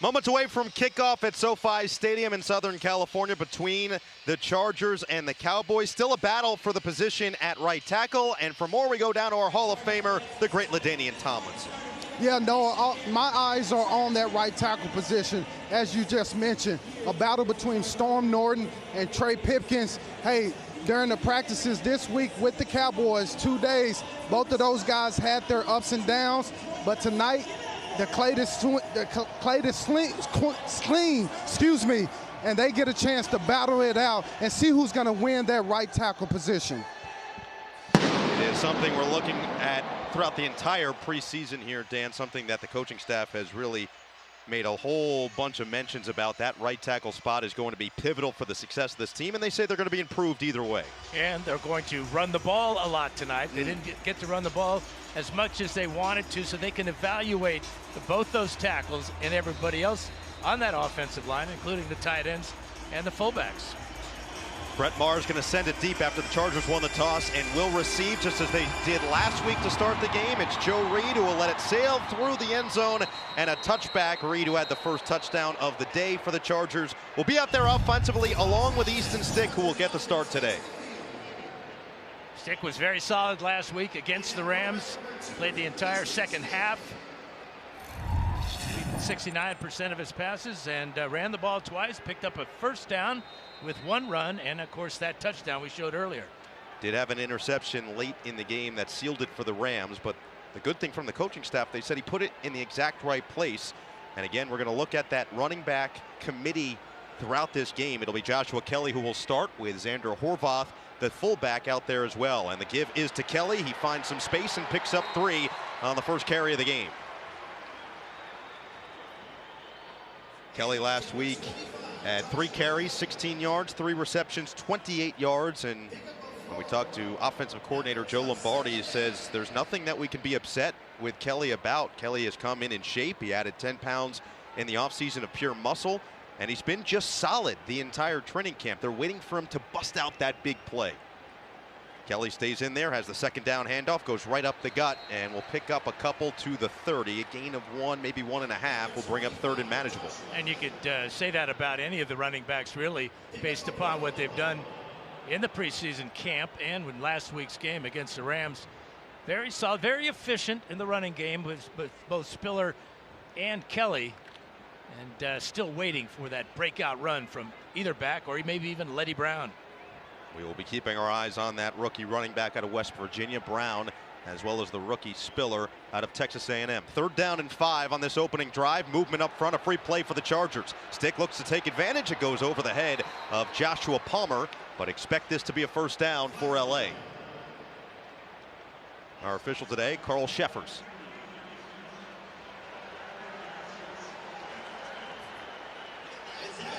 Moments away from kickoff at SoFi Stadium in Southern California between the Chargers and the Cowboys. Still a battle for the position at right tackle. And for more, we go down to our Hall of Famer, the great LaDainian Tomlinson. Yeah, Noah, my eyes are on that right tackle position. As you just mentioned, a battle between Storm Norton and Trey Pipkins. Hey, during the practices this week with the Cowboys, 2 days, both of those guys had their ups and downs. But tonight, the Clayton Sling, and they get a chance to battle it out and see who's going to win that right tackle position. It is something we're looking at throughout the entire preseason here, Dan, something that the coaching staff has really made a whole bunch of mentions about. That right tackle spot is going to be pivotal for the success of this team, and they say they're going to be improved either way. And they're going to run the ball a lot tonight. They didn't get to run the ball as much as they wanted to, so they can evaluate both those tackles and everybody else on that offensive line, including the tight ends and the fullbacks. Brett Maher's going to send it deep after the Chargers won the toss and will receive just as they did last week to start the game. It's Joe Reed who will let it sail through the end zone and a touchback. Reed, who had the first touchdown of the day for the Chargers, will be out there offensively along with Easton Stick, who will get the start today. Stick was very solid last week against the Rams. Played the entire second half. 69% of his passes and ran the ball twice, picked up a first down with one run, and of course that touchdown we showed earlier. Did have an interception late in the game that sealed it for the Rams, but the good thing from the coaching staff, they said he put it in the exact right place. And again, we're going to look at that running back committee throughout this game. It'll be Joshua Kelly who will start, with Xander Horvath, the fullback, out there as well. And the give is to Kelly. He finds some space and picks up 3 on the first carry of the game. Kelly last week had 3 carries, 16 yards, 3 receptions, 28 yards. And when we talked to offensive coordinator Joe Lombardi, he says there's nothing that we can be upset with Kelly about. Kelly has come in shape. He added 10 pounds in the offseason of pure muscle, and he's been just solid the entire training camp. They're waiting for him to bust out that big play. Kelly stays in there, has the second down handoff, goes right up the gut, and will pick up a couple to the 30. A gain of 1, maybe 1.5 will bring up third and manageable. And you could say that about any of the running backs, really, based upon what they've done in the preseason camp and with last week's game against the Rams. Very solid, very efficient in the running game with both Spiller and Kelly, and still waiting for that breakout run from either back or maybe even Letty Brown. We will be keeping our eyes on that rookie running back out of West Virginia, Brown, as well as the rookie Spiller out of Texas A&M. 3rd down and 5 on this opening drive. Movement up front, a free play for the Chargers. Stick looks to take advantage. It goes over the head of Joshua Palmer, but expect this to be a first down for LA. Our official today, Carl Sheffers.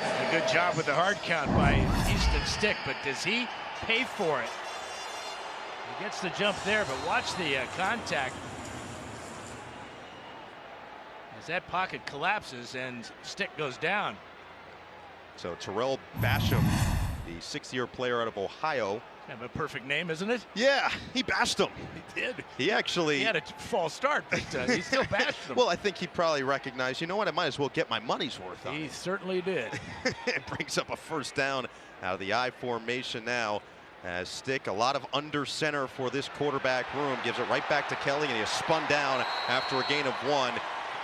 A good job with the hard count by Easton Stick, but does he pay for it? He gets the jump there, but watch the contact as that pocket collapses and Stick goes down. So Terrell Basham, the 6th-year player out of Ohio. Kind of a perfect name, isn't it? Yeah, he bashed him. He did. He had a false start, but he still bashed him. Well, I think he probably recognized, you know what, I might as well get my money's worth on it. He certainly did. It brings up a first down out of the I formation now. As Stick, a lot of under center for this quarterback room, gives it right back to Kelly, and he is spun down after a gain of 1.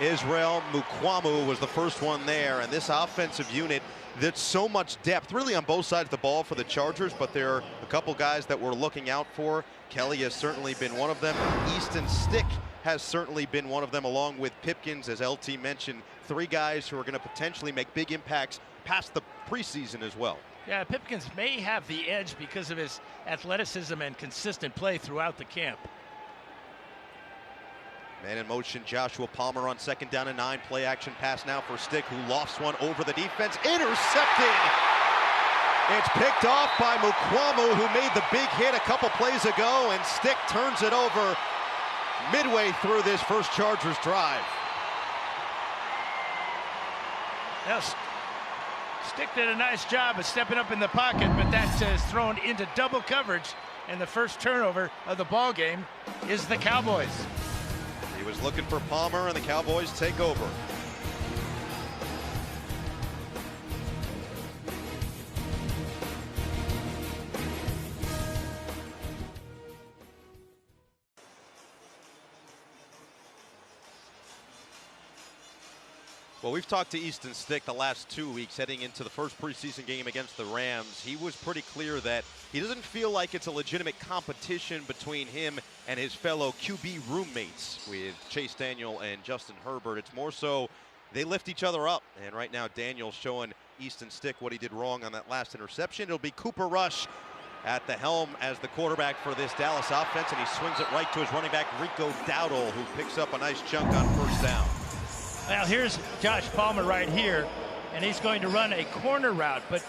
Israel Mukwamu was the first one there, and this offensive unit, that's so much depth really on both sides of the ball for the Chargers, but there are a couple guys that we're looking out for. Kelly has certainly been one of them. Easton Stick has certainly been one of them, along with Pipkins, as LT mentioned. 3 guys who are going to potentially make big impacts past the preseason as well. Yeah, Pipkins may have the edge because of his athleticism and consistent play throughout the camp. Man in motion, Joshua Palmer on 2nd down and 9. Play action pass now for Stick, who lofts one over the defense. Intercepted! It's picked off by Mukwamu, who made the big hit a couple plays ago, and Stick turns it over midway through this first Chargers drive. Now, Stick did a nice job of stepping up in the pocket, but that is thrown into double coverage, and the first turnover of the ball game is the Cowboys. He was looking for Palmer, and the Cowboys take over. Well, we've talked to Easton Stick the last 2 weeks heading into the first preseason game against the Rams. He was pretty clear that he doesn't feel like it's a legitimate competition between him and his fellow QB roommates with Chase Daniel and Justin Herbert. It's more so they lift each other up. And right now, Daniel's showing Easton Stick what he did wrong on that last interception. It'll be Cooper Rush at the helm as the quarterback for this Dallas offense, and he swings it right to his running back, Rico Dowdle, who picks up a nice chunk on first down. Well, here's Josh Palmer right here, and he's going to run a corner route, but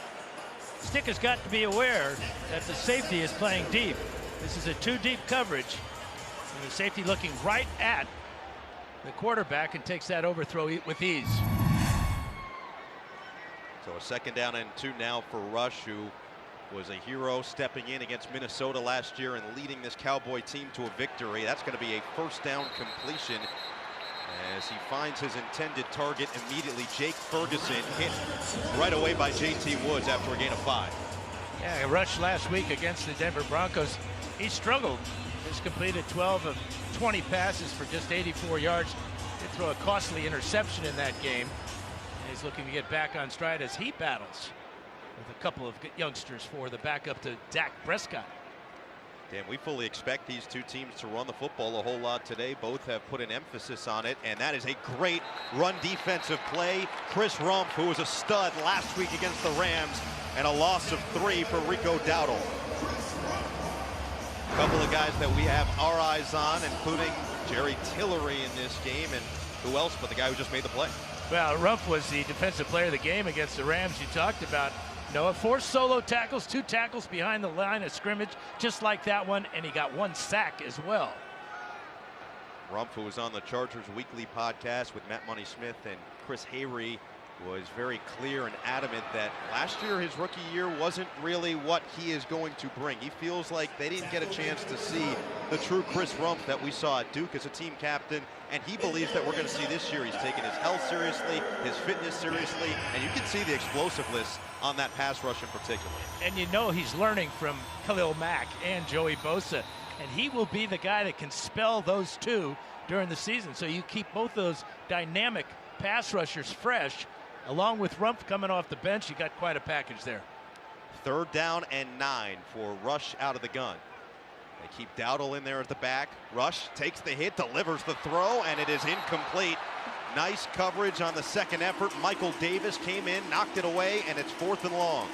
Stick has got to be aware that the safety is playing deep. This is a two-deep coverage, and the safety looking right at the quarterback and takes that overthrow with ease. So a 2nd down and 2 now for Rush, who was a hero stepping in against Minnesota last year and leading this Cowboy team to a victory. That's going to be a first down completion as he finds his intended target immediately. Jake Ferguson hit right away by J.T. Woods after a gain of 5. Yeah, Rush last week against the Denver Broncos, he struggled. Just completed 12 of 20 passes for just 84 yards. Did throw a costly interception in that game. And he's looking to get back on stride as he battles with a couple of youngsters for the backup to Dak Prescott. Dan, we fully expect these two teams to run the football a whole lot today. Both have put an emphasis on it, and that is a great run defensive play. Chris Rumph, who was a stud last week against the Rams, and a loss of 3 for Rico Dowdle. A couple of guys that we have our eyes on, including Jerry Tillery in this game, and who else but the guy who just made the play. Well, Rumph was the defensive player of the game against the Rams you talked about. Noah, 4 solo tackles, 2 tackles behind the line of scrimmage, just like that one, and he got 1 sack as well. Rumph, who was on the Chargers Weekly podcast with Matt Money Smith and Chris Hayre, was very clear and adamant that last year, his rookie year, wasn't really what he is going to bring. He feels like they didn't get a chance to see the true Chris Rumph that we saw at Duke as a team captain, and he believes that we're going to see this year. He's taking his health seriously, his fitness seriously, and you can see the explosiveness on that pass rush in particular. And you know he's learning from Khalil Mack and Joey Bosa, and he will be the guy that can spell those two during the season. So you keep both those dynamic pass rushers fresh, along with Rumph coming off the bench. You got quite a package there. 3rd down and 9 for Rush out of the gun. They keep Dowdle in there at the back. Rush takes the hit, delivers the throw, and it is incomplete. Nice coverage on the second effort. Michael Davis came in, knocked it away, and it's 4th and long.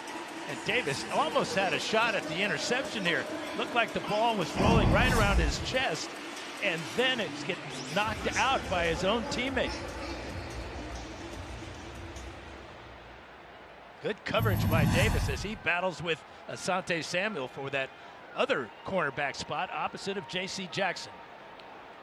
And Davis almost had a shot at the interception here. Looked like the ball was rolling right around his chest, and then it's getting knocked out by his own teammate. Good coverage by Davis as he battles with Asante Samuel for that other cornerback spot opposite of J.C. Jackson.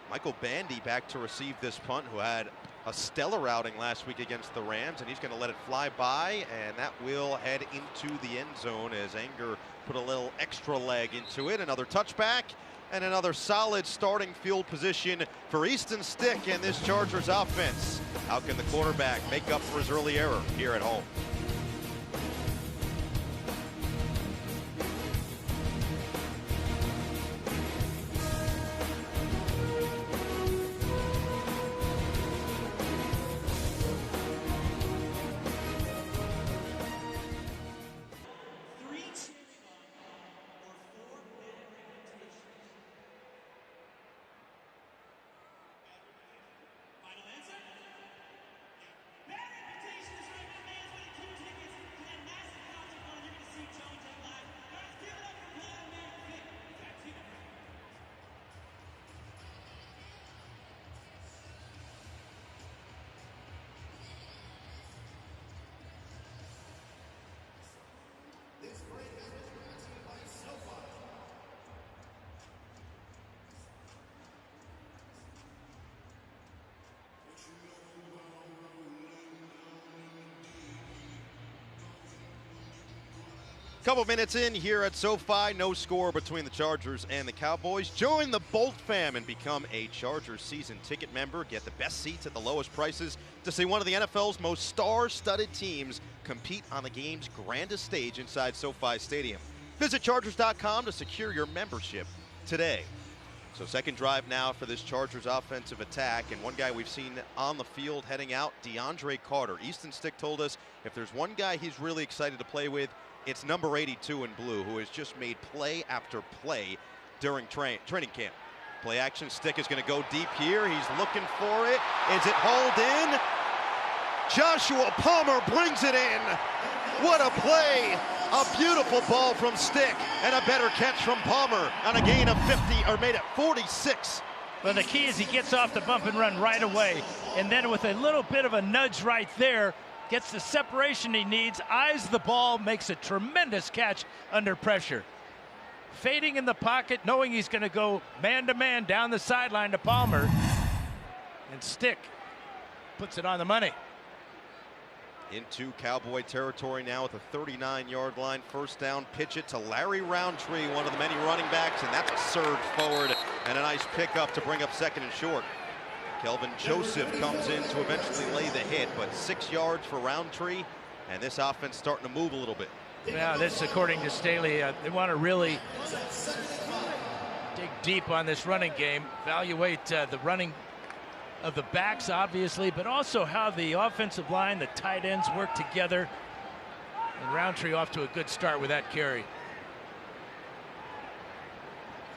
Michael Bandy back to receive this punt, who had a stellar outing last week against the Rams, and he's going to let it fly by, and that will head into the end zone as Anger put a little extra leg into it. Another touchback and another solid starting field position for Easton Stick and this Chargers offense. How can the quarterback make up for his early error here at home? Couple minutes in here at SoFi, no score between the Chargers and the Cowboys. Join the Bolt fam and become a Chargers season ticket member. Get the best seats at the lowest prices to see one of the NFL's most star-studded teams compete on the game's grandest stage inside SoFi Stadium. Visit Chargers.com to secure your membership today. So second drive now for this Chargers offensive attack, and one guy we've seen on the field heading out, DeAndre Carter. Easton Stick told us if there's one guy he's really excited to play with, it's number 82 in blue, who has just made play after play during training camp. Play action, Stick is going to go deep here. He's looking for it. Is it hauled in? Joshua Palmer brings it in. What a play. A beautiful ball from Stick and a better catch from Palmer on a gain of 50, or made it 46. Well, the key is he gets off the bump and run right away, and then with a little bit of a nudge right there, gets the separation he needs, eyes the ball, makes a tremendous catch under pressure. Fading in the pocket, knowing he's going to go man-to-man down the sideline to Palmer, and Stick puts it on the money. Into Cowboy territory now at the 39-yard line. First down, pitch it to Larry Roundtree, one of the many running backs, and that's a surge forward and a nice pickup to bring up second and short. Kelvin Joseph comes in to eventually lay the hit, but 6 yards for Roundtree, and this offense starting to move a little bit. Yeah, this, according to Staley, they want to really dig deep on this running game, evaluate the running of the backs, obviously, but also how the offensive line, the tight ends work together. And Roundtree off to a good start with that carry.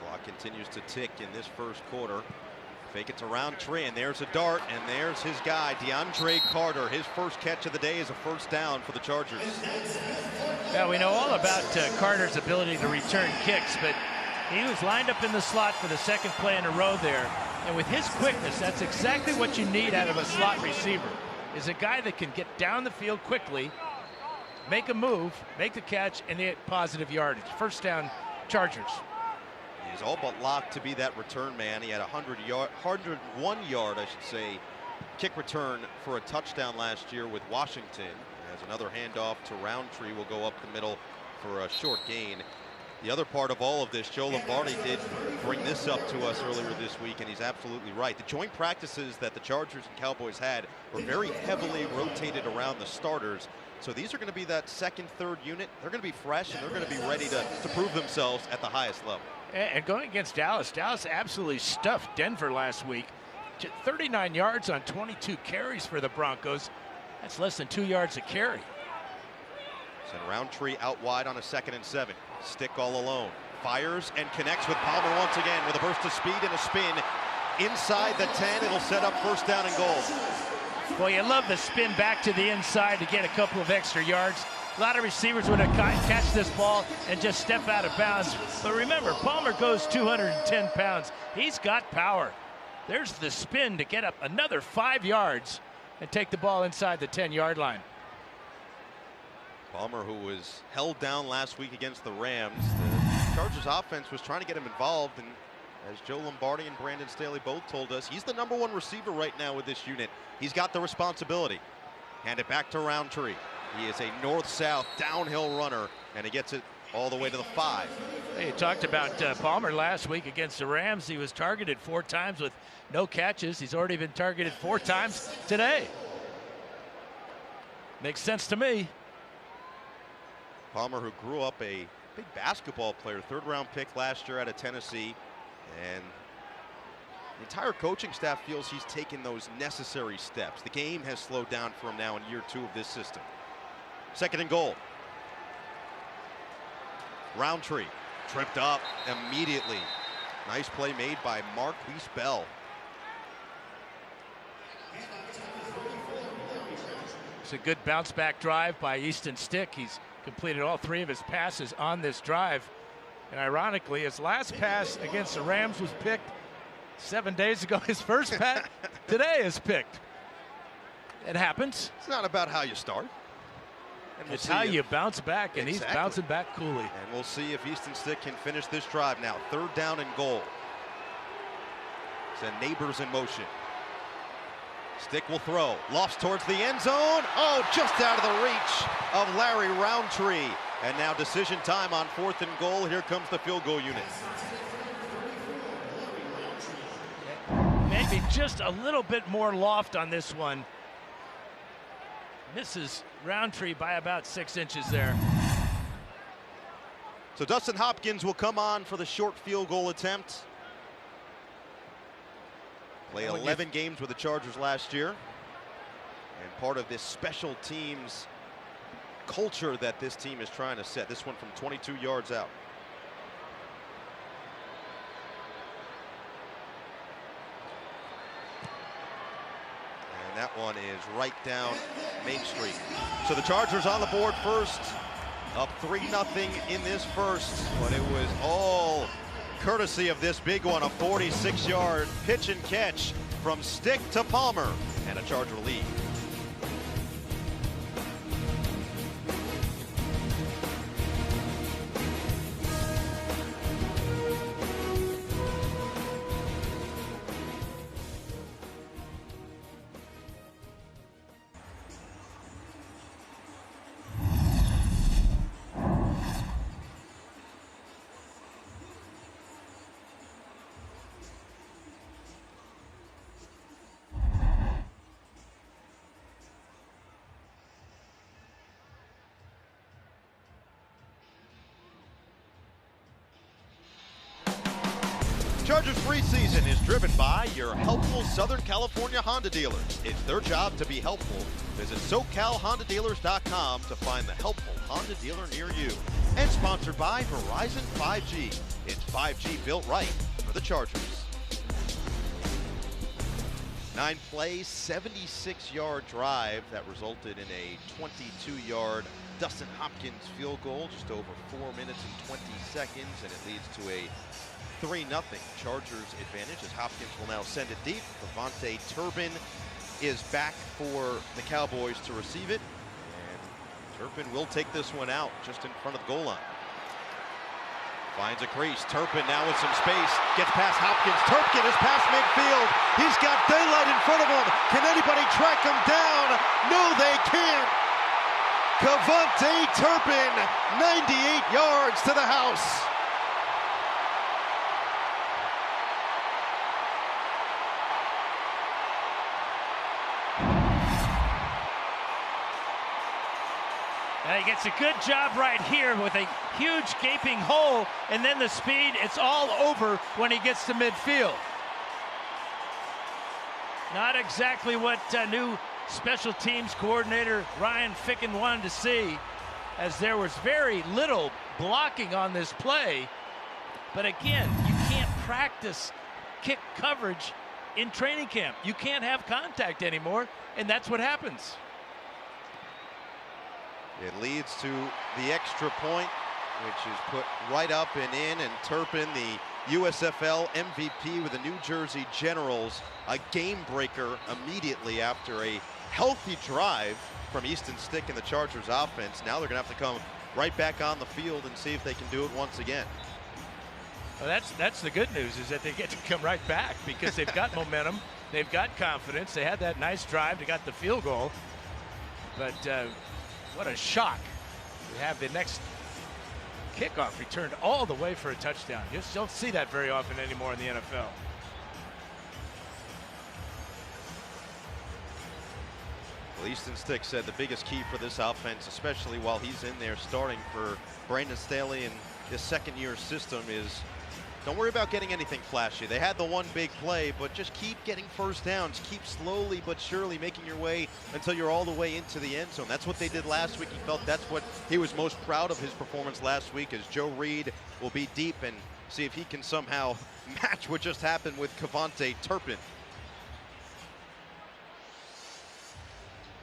Clock continues to tick in this first quarter. Fake it to Roundtree, and there's a dart, and there's his guy, DeAndre Carter. His first catch of the day is a first down for the Chargers. Yeah, we know all about Carter's ability to return kicks, but he was lined up in the slot for the second play in a row there. And with his quickness, that's exactly what you need out of a slot receiver, is a guy that can get down the field quickly, make a move, make the catch, and get positive yardage. First down, Chargers. He is all but locked to be that return man. He had 101 yard, I should say, kick return for a touchdown last year with Washington. As another handoff to Roundtree will go up the middle for a short gain. The other part of all of this, Joe Lombardi did bring this up to us earlier this week, and he's absolutely right. The joint practices that the Chargers and Cowboys had were very heavily rotated around the starters. So these are going to be that second, third unit. They're going to be fresh, and they're going to be ready to prove themselves at the highest level. And going against Dallas, Dallas absolutely stuffed Denver last week. 39 yards on 22 carries for the Broncos. That's less than 2 yards a carry. Send Roundtree out wide on a 2nd and 7. Stick all alone. Fires and connects with Palmer once again with a burst of speed and a spin. Inside the 10, it'll set up first down and goal. Well, you love the spin back to the inside to get a couple of extra yards. A lot of receivers would have catch this ball and just step out of bounds. But remember, Palmer goes 210 pounds. He's got power. There's the spin to get up another 5 yards and take the ball inside the 10-yard line. Palmer, who was held down last week against the Rams. The Chargers offense was trying to get him involved, and as Joe Lombardi and Brandon Staley both told us, he's the #1 receiver right now with this unit. He's got the responsibility. Hand it back to Roundtree. He is a north-south downhill runner, and he gets it all the way to the 5. Hey, you talked about Palmer last week against the Rams. He was targeted 4 times with no catches. He's already been targeted 4 times today. Makes sense to me. Palmer, who grew up a big basketball player, 3rd-round pick last year out of Tennessee, and the entire coaching staff feels he's taken those necessary steps. The game has slowed down for him now in year 2 of this system. 2nd and goal. Roundtree tripped up immediately. Nice play made by Marquise Bell. It's a good bounce back drive by Easton Stick. He's completed all 3 of his passes on this drive. And ironically, his last pass against the Rams was picked 7 days ago. His first pass today is picked. It happens. It's not about how you start. And it's how you bounce back, and exactly. He's bouncing back coolly. And we'll see if Easton Stick can finish this drive now. 3rd down and goal. Send Neighbors in motion. Stick will throw. Lofts towards the end zone. Oh, just out of the reach of Larry Roundtree. And now decision time on 4th and goal. Here comes the field goal unit. Maybe just a little bit more loft on this one. Misses Roundtree by about 6 inches there. So Dustin Hopkins will come on for the short field goal attempt. Played 11 games with the Chargers last year. And part of this special teams culture that this team is trying to set. This one from 22 yards out. And that one is right down Main Street. So the Chargers on the board first, up 3-0 in this first, but it was all courtesy of this big one, a 46-yard pitch and catch from Stick to Palmer, and a Charger lead. Chargers preseason is driven by your helpful Southern California Honda dealers. It's their job to be helpful. Visit SoCalHondaDealers.com to find the helpful Honda dealer near you. And sponsored by Verizon 5G. It's 5G built right for the Chargers. 9-play, 76-yard drive that resulted in a 22-yard Dustin Hopkins field goal, just over 4 minutes and 20 seconds, and it leads to a 3-0 Chargers advantage as Hopkins will now send it deep. Cavante Turpin is back for the Cowboys to receive it, and Turpin will take this one out just in front of the goal line. Finds a crease. Turpin now with some space, gets past Hopkins. Turpin is past midfield. He's got daylight in front of him. Can anybody track him down? No, they can't. Cavante Turpin, 98 yards to the house. He gets a good job right here with a huge gaping hole, and then the speed, it's all over when he gets to midfield. Not exactly what new special teams coordinator Ryan Ficken wanted to see, as there was very little blocking on this play. But again, you can't practice kick coverage in training camp. You can't have contact anymore, and that's what happens. It leads to the extra point, which is put right up and in, and Turpin, the USFL MVP with the New Jersey Generals, a game breaker immediately after a healthy drive from Easton Stick and the Chargers offense. Now they're going to have to come right back on the field and see if they can do it once again. Well, that's the good news, is that they get to come right back because they've got momentum, they've got confidence, they had that nice drive, they got the field goal, but what a shock to have the next kickoff returned all the way for a touchdown. You just don't see that very often anymore in the NFL. Well, Easton Stick said the biggest key for this offense, especially while he's in there starting for Brandon Staley and his second-year system, is don't worry about getting anything flashy. They had the one big play, but just keep getting first downs. Keep slowly but surely making your way until you're all the way into the end zone. That's what they did last week. He felt that's what he was most proud of his performance last week, as Joe Reed will be deep and see if he can somehow match what just happened with Cavante Turpin.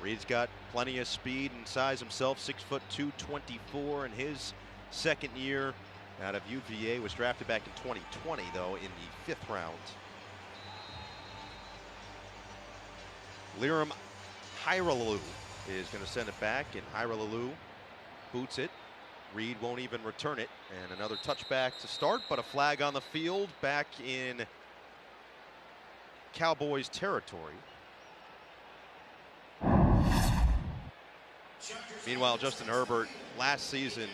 Reed's got plenty of speed and size himself, 6'2", 224 in his second year out of UVA. Was drafted back in 2020, though, in the 5th round. Liram Hyralou is going to send it back, and Hyralou boots it. Reed won't even return it, and another touchback to start, but a flag on the field back in Cowboys territory. Meanwhile, Justin Herbert last season,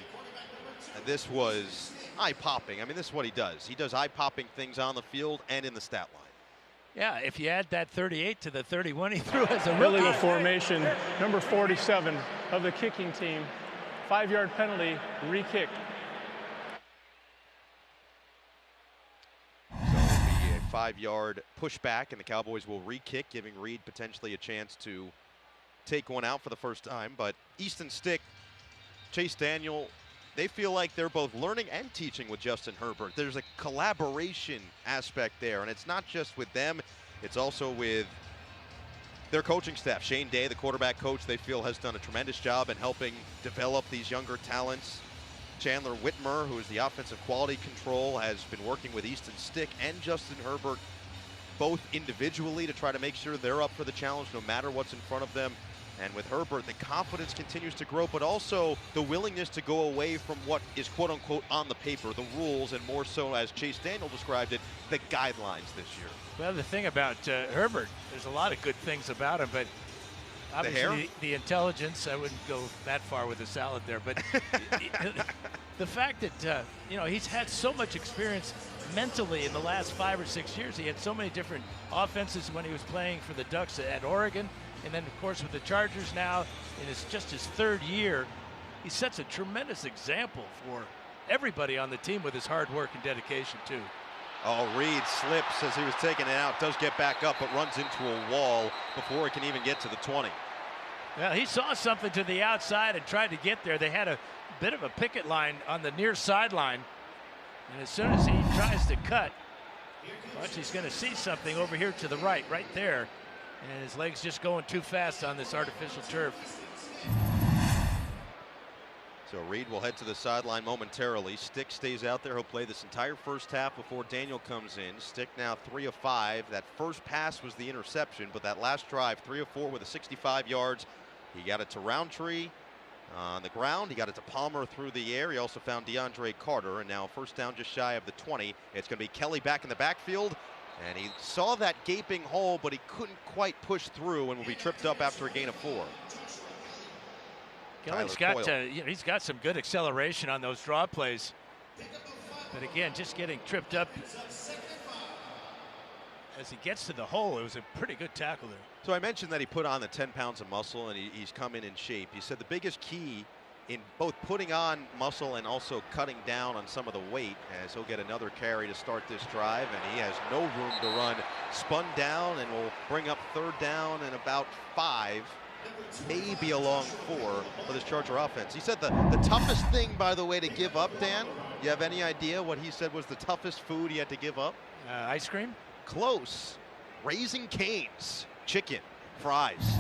this was eye-popping. I mean, this is what he does. He does eye-popping things on the field and in the stat line. Yeah, if you add that 38 to the 31 he threw as a rookie. Illegal formation, number 47 of the kicking team. 5-yard penalty, re-kick. So it'll be a 65-yard pushback, and the Cowboys will re-kick, giving Reed potentially a chance to take one out for the first time. But Easton Stick, Chase Daniel, they feel like they're both learning and teaching with Justin Herbert. There's a collaboration aspect there, and it's not just with them, it's also with their coaching staff. Shane Day, the quarterback coach, they feel has done a tremendous job in helping develop these younger talents. Chandler Whitmer, who is the offensive quality control, has been working with Easton Stick and Justin Herbert both individually to try to make sure they're up for the challenge no matter what's in front of them. And with Herbert, the confidence continues to grow, but also the willingness to go away from what is quote-unquote on the paper, the rules, and more so, as Chase Daniel described it, the guidelines this year. Well, the thing about Herbert, there's a lot of good things about him, but obviously the intelligence, I wouldn't go that far with the salad there, but the fact that, he's had so much experience mentally in the last 5 or 6 years. He had so many different offenses when he was playing for the Ducks at Oregon, and then, of course, with the Chargers now, and it's just his 3rd year. He sets a tremendous example for everybody on the team with his hard work and dedication, too. Oh, Reed slips as he was taking it out, does get back up, but runs into a wall before he can even get to the 20. Well, he saw something to the outside and tried to get there. They had a bit of a picket line on the near sideline, and as soon as he tries to cut, watch, he's going to see something over here to the right there, and his leg's just going too fast on this artificial turf. So Reed will head to the sideline momentarily. Stick stays out there. He'll play this entire first half before Daniel comes in. Stick now 3 of 5. That first pass was the interception, but that last drive, 3 of 4 with a 65 yards. He got it to Roundtree on the ground. He got it to Palmer through the air. He also found DeAndre Carter, and now first down just shy of the 20. It's going to be Kelly back in the backfield, and he saw that gaping hole, but he couldn't quite push through and will be tripped up after a gain of 4. He's got some good acceleration on those draw plays, but again, just getting tripped up as he gets to the hole. It was a pretty good tackle there. So I mentioned that he put on the 10 pounds of muscle, and he's come in shape. He said the biggest key in both putting on muscle and also cutting down on some of the weight, as he'll get another carry to start this drive, and he has no room to run. Spun down and will bring up 3rd down and about 5. Maybe a long 4 for this Charger offense. He said the toughest thing, by the way, to give up, Dan, you have any idea what he said was the toughest food he had to give up? Ice cream? Close. Raising Cane's chicken, fries.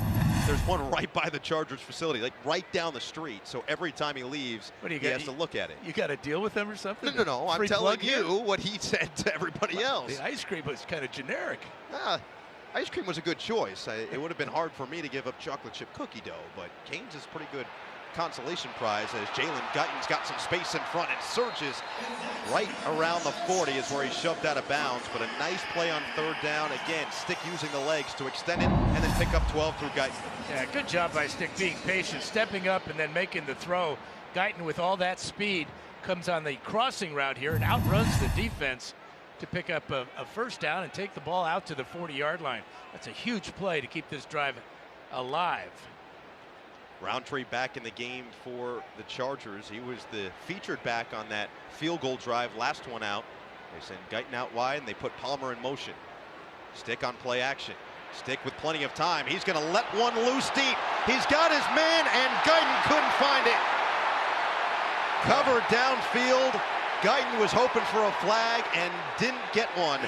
There's one right by the Chargers facility, like right down the street. So every time he leaves, he has to look at it. You got to deal with them or something? No. I'm telling you what he said to everybody else. The ice cream was kind of generic. Ice cream was a good choice. It would have been hard for me to give up chocolate chip cookie dough, but Cane's is pretty good consolation prize as Jalen Guyton's got some space in front and surges right around the 40 is where he's shoved out of bounds. But a nice play on 3rd down. Again, Stick using the legs to extend it and then pick up 12 through Guyton. Yeah, good job by Stick being patient, stepping up and then making the throw. Guyton, with all that speed, comes on the crossing route here and outruns the defense to pick up a first down and take the ball out to the 40-yard line. That's a huge play to keep this drive alive. Roundtree back in the game for the Chargers. He was the featured back on that field goal drive, last one out. They send Guyton out wide, and they put Palmer in motion. Stick on play action. Stick with plenty of time. He's going to let one loose deep. He's got his man, and Guyton couldn't find it. Covered downfield. Guyton was hoping for a flag and didn't get one.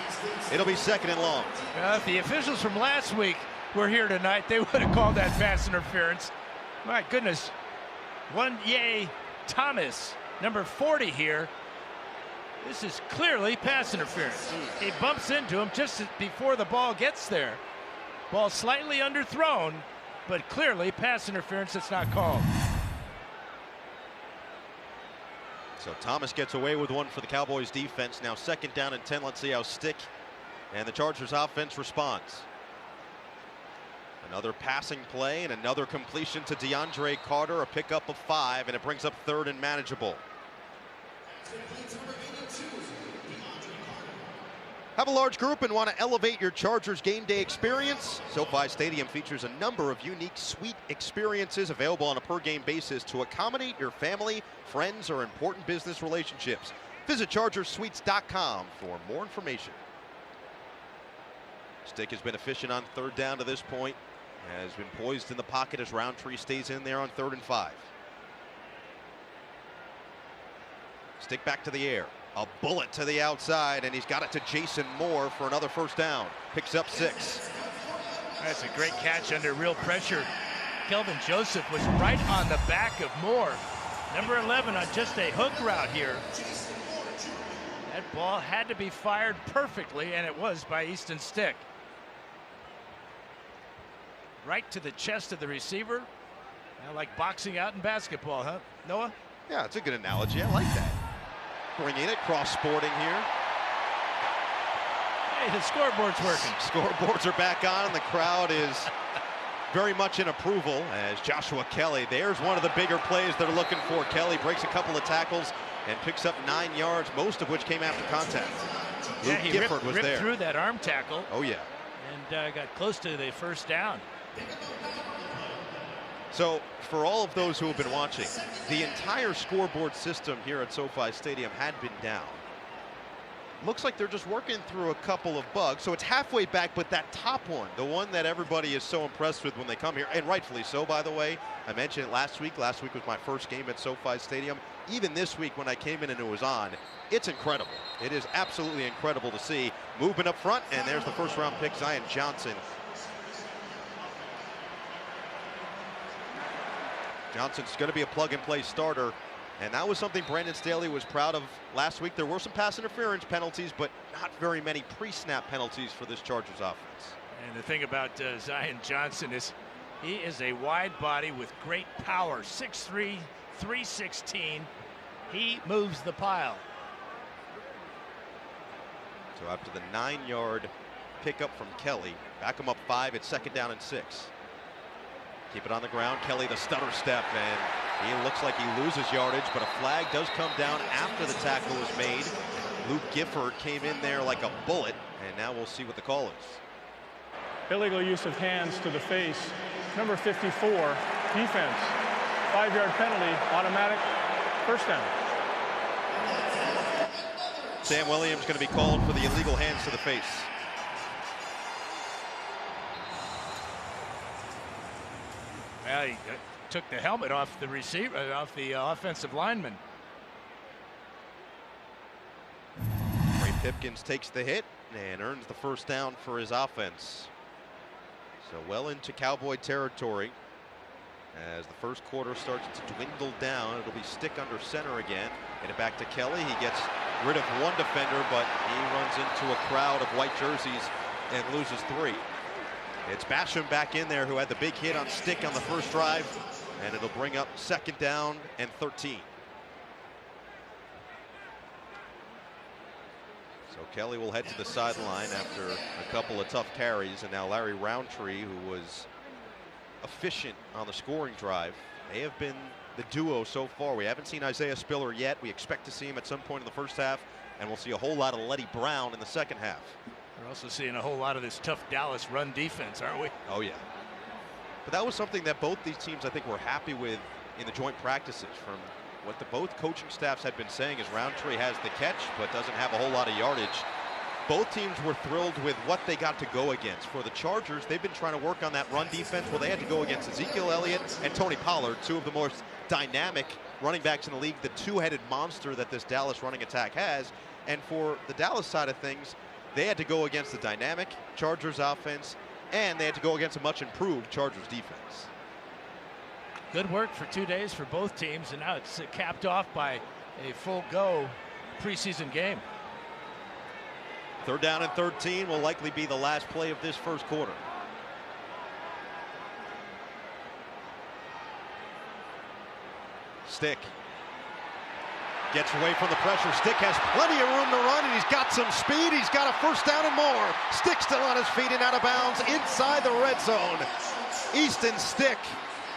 It'll be 2nd and long. If the officials from last week were here tonight, they would have called that pass interference. My goodness. Thomas, number 40 here. This is clearly pass interference. He bumps into him just before the ball gets there. Ball slightly underthrown, but clearly pass interference that's not called. So Thomas gets away with one for the Cowboys defense. Now 2nd down and 10. Let's see how Stick and the Chargers offense responds. Another passing play and another completion to DeAndre Carter, a pickup of 5, and it brings up 3rd and manageable. Have a large group and want to elevate your Chargers game day experience? SoFi Stadium features a number of unique suite experiences available on a per-game basis to accommodate your family, friends, or important business relationships. Visit ChargersSuites.com for more information. Stick has been efficient on third down to this point. Has been poised in the pocket as Roundtree stays in there on 3rd and 5. Stick back to the air. A bullet to the outside, and he's got it to Jason Moore for another first down. Picks up 6. That's a great catch under real pressure. Kelvin Joseph was right on the back of Moore. Number 11 on just a hook route here. That ball had to be fired perfectly, and it was by Easton Stick. Right to the chest of the receiver. Like boxing out in basketball, huh, Noah? Yeah, it's a good analogy. I like that. Bringing it cross-sporting here. Hey, the scoreboard's working. Scoreboards are back on, and the crowd is very much in approval as Joshua Kelly. There's one of the bigger plays they're looking for. Kelly breaks a couple of tackles and picks up 9 yards, most of which came after contact. Yeah, Luke he Gifford was ripped there. Through that arm tackle. Oh, yeah. And got close to the first down. So, for all of those who have been watching, the entire scoreboard system here at SoFi Stadium had been down. Looks like they're just working through a couple of bugs. So it's halfway back, but that top one, the one that everybody is so impressed with when they come here, and rightfully so, by the way. I mentioned it last week. Last week was my first game at SoFi Stadium. Even this week when I came in and it was on, it's incredible. It is absolutely incredible to see. Movement up front, and there's the first round pick, Zion Johnson. Johnson's going to be a plug-and-play starter, and that was something Brandon Staley was proud of last week. There were some pass interference penalties, but not very many pre-snap penalties for this Chargers offense. And the thing about Zion Johnson is he is a wide body with great power. 6'3", 316. He moves the pile. So after the 9-yard pickup from Kelly, back him up 5 at 2nd down and 6. Keep it on the ground. Kelly the stutter step, and he looks like he loses yardage, but a flag does come down after the tackle was made. Luke Gifford came in there like a bullet, and now we'll see what the call is. Illegal use of hands to the face. Number 54, defense. 5-yard penalty, automatic, first down. Sam Williams going to be called for the illegal hands to the face. Well, he took the helmet off the receiver, off the offensive lineman. Ray Pipkins takes the hit and earns the first down for his offense. So well into Cowboy territory. As the first quarter starts to dwindle down, it'll be Stick under center again. Get it back to Kelly. He gets rid of one defender, but he runs into a crowd of white jerseys and loses 3. It's Basham back in there, who had the big hit on Stick on the first drive, and it'll bring up 2nd down and 13. So Kelly will head to the sideline after a couple of tough carries, and now Larry Roundtree, who was efficient on the scoring drive. They have been the duo so far. We haven't seen Isaiah Spiller yet. We expect to see him at some point in the first half, and we'll see a whole lot of Letty Brown in the second half. We're also seeing a whole lot of this tough Dallas run defense, aren't we? Oh, yeah. But that was something that both these teams, I think, were happy with in the joint practices. From what the both coaching staffs had been saying is Roundtree has the catch, but doesn't have a whole lot of yardage. Both teams were thrilled with what they got to go against. For the Chargers, they've been trying to work on that run defense. Well, they had to go against Ezekiel Elliott and Tony Pollard, 2 of the most dynamic running backs in the league, the 2-headed monster that this Dallas running attack has. And for the Dallas side of things, they had to go against the dynamic Chargers offense, and they had to go against a much improved Chargers defense. Good work for 2 days for both teams, and now it's capped off by a full go preseason game. 3rd down and 13 will likely be the last play of this first quarter. Stick gets away from the pressure. Stick has plenty of room to run, and he's got some speed. He's got a first down and more. Stick still on his feet and out of bounds inside the red zone. Easton Stick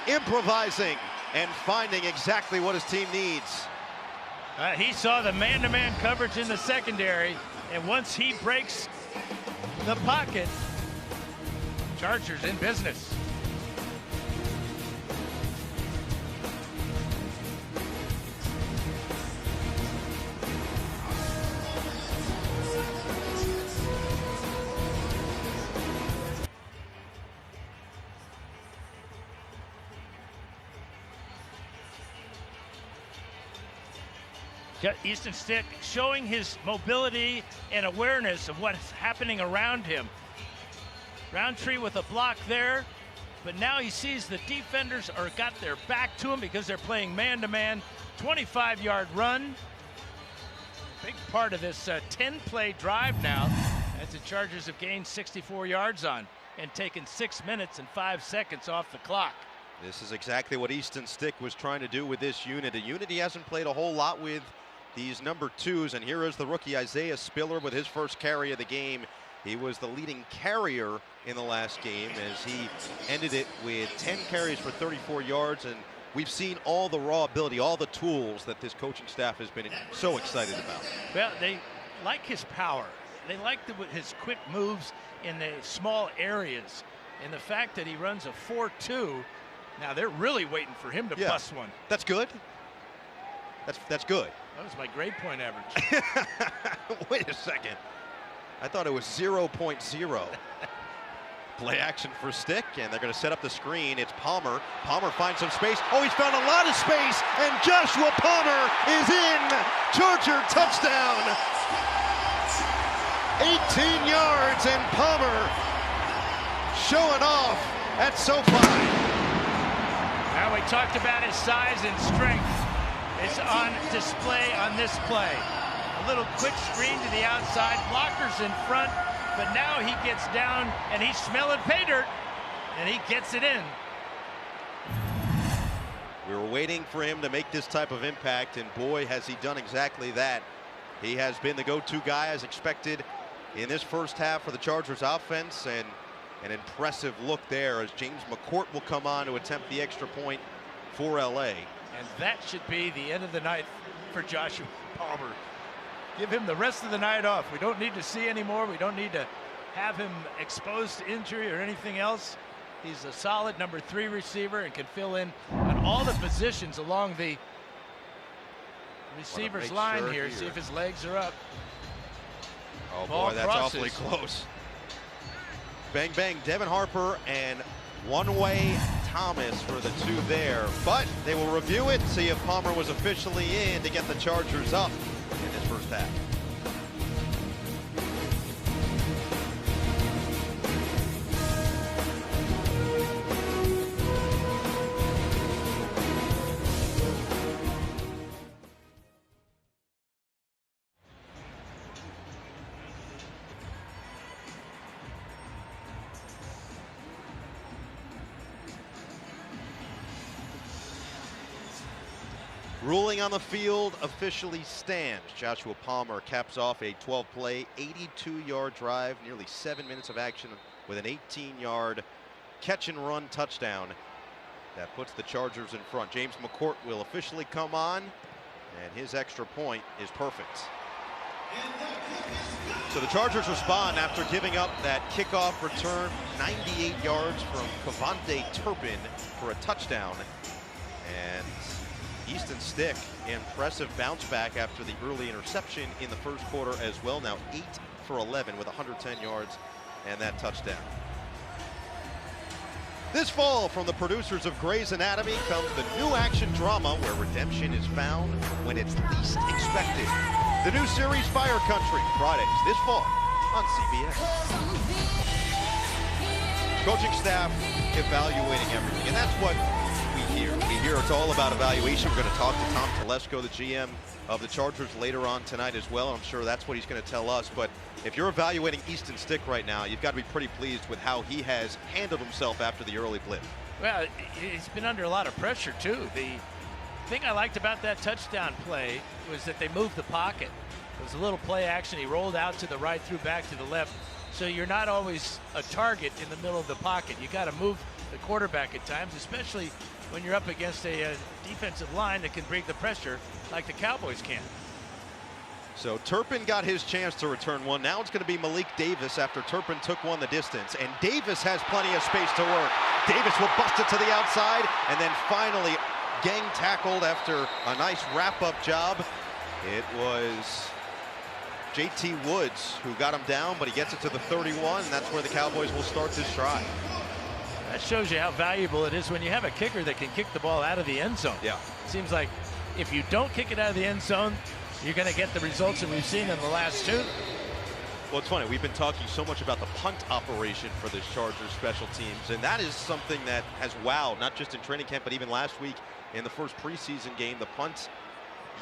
improvising and finding exactly what his team needs. He saw the man-to-man coverage in the secondary, and once he breaks the pocket, Chargers in business. Easton Stick showing his mobility and awareness of what's happening around him. Roundtree with a block there, but now he sees the defenders got their back to him because they're playing man-to-man. 25-yard run. Big part of this 10-play drive now, as the Chargers have gained 64 yards on and taken 6 minutes and 5 seconds off the clock. This is exactly what Easton Stick was trying to do with this unit. A unit he hasn't played a whole lot with, these number 2s. And here is the rookie Isaiah Spiller with his first carry of the game. He was the leading carrier in the last game as he ended it with 10 carries for 34 yards. And we've seen all the raw ability, all the tools that this coaching staff has been so excited about. Well, they like his power. They like his quick moves in the small areas. And the fact that he runs a 4.2, now they're really waiting for him to bust one. That's good. That's good. That was my grade point average. Wait a second. I thought it was 0.0. Play action for Stick, and they're going to set up the screen. It's Palmer. Palmer finds some space. Oh, he's found a lot of space, and Joshua Palmer is in. Charger touchdown. 18 yards, and Palmer showing off at SoFi. Now we talked about his size and strength. It's on display on this play. A little quick screen to the outside, blockers in front, but now he gets down and he's smelling pay dirt, and he gets it in. We were waiting for him to make this type of impact, and boy, has he done exactly that. He has been the go-to guy as expected in this first half for the Chargers offense, and an impressive look there as James McCourt will come on to attempt the extra point for LA. And that should be the end of the night for Joshua Palmer. Give him the rest of the night off. We don't need to see any more. We don't need to have him exposed to injury or anything else. He's a solid number 3 receiver and can fill in on all the positions along the receiver's line here. See if his legs are up. Oh Ball boy, that's crosses. awfully close. Bang, bang, Devin Harper and one-way Thomas for the 2 there. But they will review it, see if Palmer was officially in to get the Chargers up in this first half. Ruling on the field officially stands. Joshua Palmer caps off a 12-play, 82-yard drive, nearly 7 minutes of action with an 18-yard catch-and-run touchdown. That puts the Chargers in front. James McCourt will officially come on, and his extra point is perfect. So the Chargers respond after giving up that kickoff return, 98 yards from Cavante Turpin for a touchdown. And Easton Stick, impressive bounce back after the early interception in the first quarter as well. Now 8 for 11 with 110 yards and that touchdown. This fall, from the producers of Grey's Anatomy, comes the new action drama where redemption is found when it's least expected. The new series Fire Country, Fridays this fall on CBS. Coaching staff evaluating everything, and that's what we hear it's all about evaluation. We're going to talk to Tom Telesco, the GM of the Chargers, later on tonight as well. I'm sure that's what he's going to tell us. But if you're evaluating Easton Stick right now, you've got to be pretty pleased with how he has handled himself after the early blip. Well, he's been under a lot of pressure too. The thing I liked about that touchdown play was that they moved the pocket. It was a little play action. He rolled out to the right, threw back to the left. So you're not always a target in the middle of the pocket. You got to move the quarterback at times, especially when you're up against a defensive line that can bring the pressure like the Cowboys can. So Turpin got his chance to return one. Now it's going to be Malik Davis after Turpin took one the distance. And Davis has plenty of space to work. Davis will bust it to the outside and then finally gang tackled after a nice wrap-up job. It was JT Woods who got him down, but he gets it to the 31, and that's where the Cowboys will start this drive. That shows you how valuable it is when you have a kicker that can kick the ball out of the end zone. Yeah. It seems like if you don't kick it out of the end zone, you're going to get the results that we've seen in the last two. Well, it's funny. We've been talking so much about the punt operation for this Chargers special teams, and that is something that has wowed, not just in training camp, but even last week in the first preseason game. The punt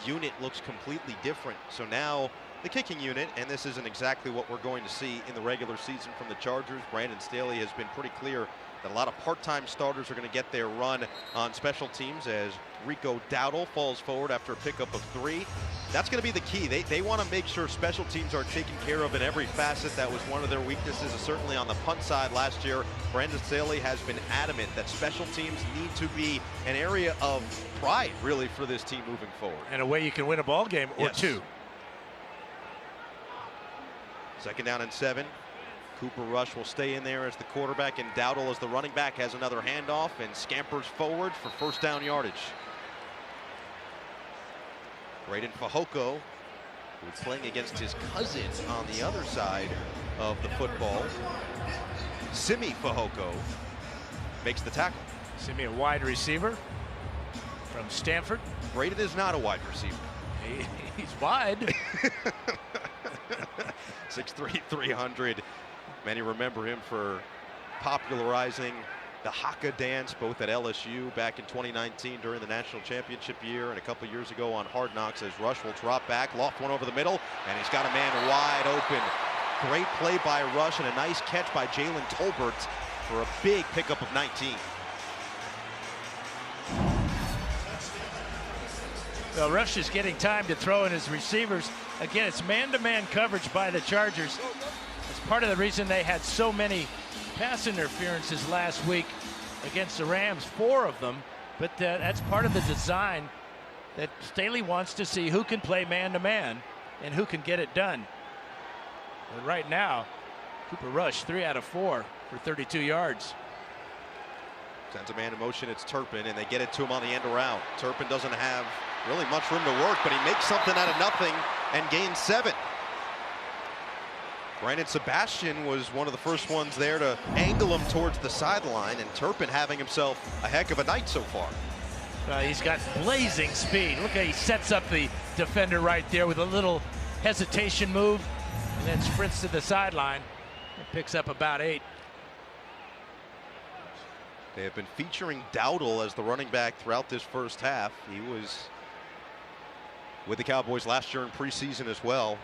unit looks completely different. So now the kicking unit, and this isn't exactly what we're going to see in the regular season from the Chargers. Brandon Staley has been pretty clear that a lot of part-time starters are going to get their run on special teams as Rico Dowdle falls forward after a pickup of 3. That's going to be the key. They want to make sure special teams are taken care of in every facet. That was one of their weaknesses, certainly on the punt side last year. Brandon Staley has been adamant that special teams need to be an area of pride, really, for this team moving forward. And a way you can win a ball game or two. 2nd down and 7. Cooper Rush will stay in there as the quarterback, and Dowdle as the running back has another handoff and scampers forward for 1st down yardage. Braden Fehoko, who's playing against his cousin on the other side of the football. Simi Fehoko makes the tackle. Simi, a wide receiver from Stanford. Braden is not a wide receiver. He's wide. 6'3", 300. Many remember him for popularizing the haka dance both at LSU back in 2019 during the national championship year and a couple years ago on Hard Knocks, as Rush will drop back, loft one over the middle, and he's got a man wide open. Great play by Rush and a nice catch by Jalen Tolbert for a big pickup of 19. Well, Rush is getting time to throw in his receivers. Again, it's man-to-man coverage by the Chargers. It's part of the reason they had so many pass interferences last week against the Rams, 4 of them. But that's part of the design that Staley wants to see who can play man-to-man and who can get it done. But right now, Cooper Rush, 3 out of 4 for 32 yards. Sends a man in motion, it's Turpin, and they get it to him on the end around. Turpin doesn't have really much room to work, but he makes something out of nothing and gains 7. Brandon Sebastian was one of the first ones there to angle him towards the sideline, and Turpin having himself a heck of a night so far. He's got blazing speed. Look how he sets up the defender right there with a little hesitation move and then sprints to the sideline and picks up about 8. They have been featuring Dowdle as the running back throughout this first half. He was with the Cowboys last year in preseason as well,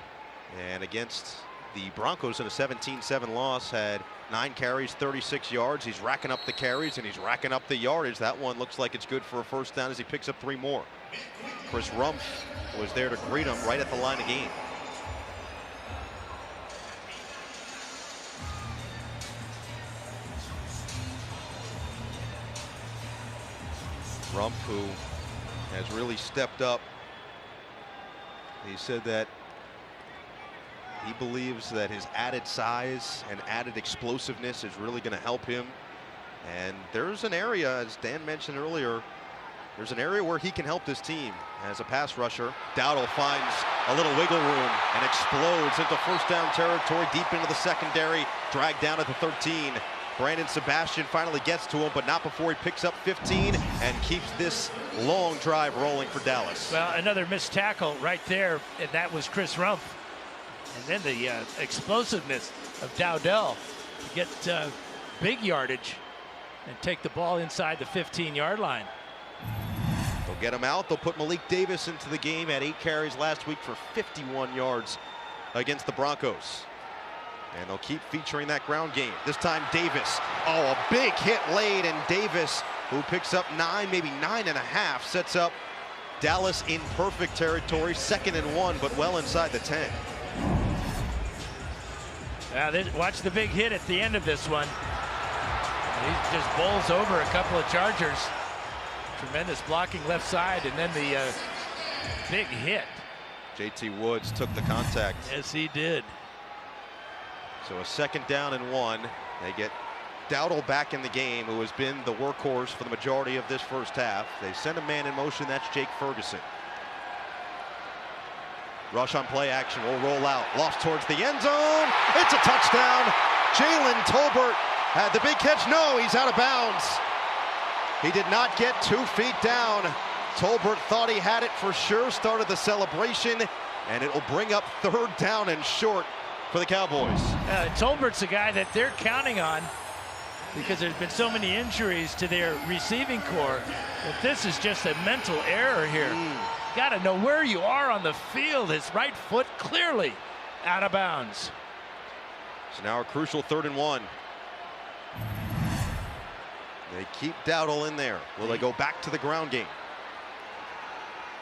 and against the Broncos in a 17-7 loss had 9 carries, 36 yards. He's racking up the carries and he's racking up the yardage. That one looks like it's good for a 1st down as he picks up 3 more. Chris Rumpf was there to greet him right at the line of game. Rumpf, who has really stepped up. He said that he believes that his added size and added explosiveness is really going to help him. And there's an area, as Dan mentioned earlier, there's an area where he can help this team as a pass rusher. Dowdle finds a little wiggle room and explodes into 1st down territory, deep into the secondary, dragged down at the 13. Brandon Sebastian finally gets to him, but not before he picks up 15 and keeps this long drive rolling for Dallas. Well, another missed tackle right there, and that was Chris Rumpf. And then the explosiveness of Dowdell to get big yardage and take the ball inside the 15-yard line. They'll get him out. They'll put Malik Davis into the game. Had 8 carries last week for 51 yards against the Broncos. And they'll keep featuring that ground game. This time Davis. Oh, a big hit late, and Davis, who picks up 9, maybe 9.5, sets up Dallas in perfect territory. 2nd and 1, but well inside the 10. Watch the big hit at the end of this one. He just bowls over a couple of Chargers. Tremendous blocking left side, and then the big hit. JT Woods took the contact. Yes, he did. So a 2nd down and 1. They get Dowdle back in the game, who has been the workhorse for the majority of this first half. They send a man in motion. That's Jake Ferguson. Rush on play action will roll out. Lost towards the end zone. It's a touchdown. Jalen Tolbert had the big catch. No, he's out of bounds. He did not get 2 feet down. Tolbert thought he had it for sure. Started the celebration. and it'll bring up 3rd down and short for the Cowboys. Tolbert's a guy that they're counting on because there's been so many injuries to their receiving core that this is just a mental error here. Got to know where you are on the field. His right foot clearly out of bounds. So now a crucial 3rd and 1. They keep Dowdle in there. Will they go back to the ground game?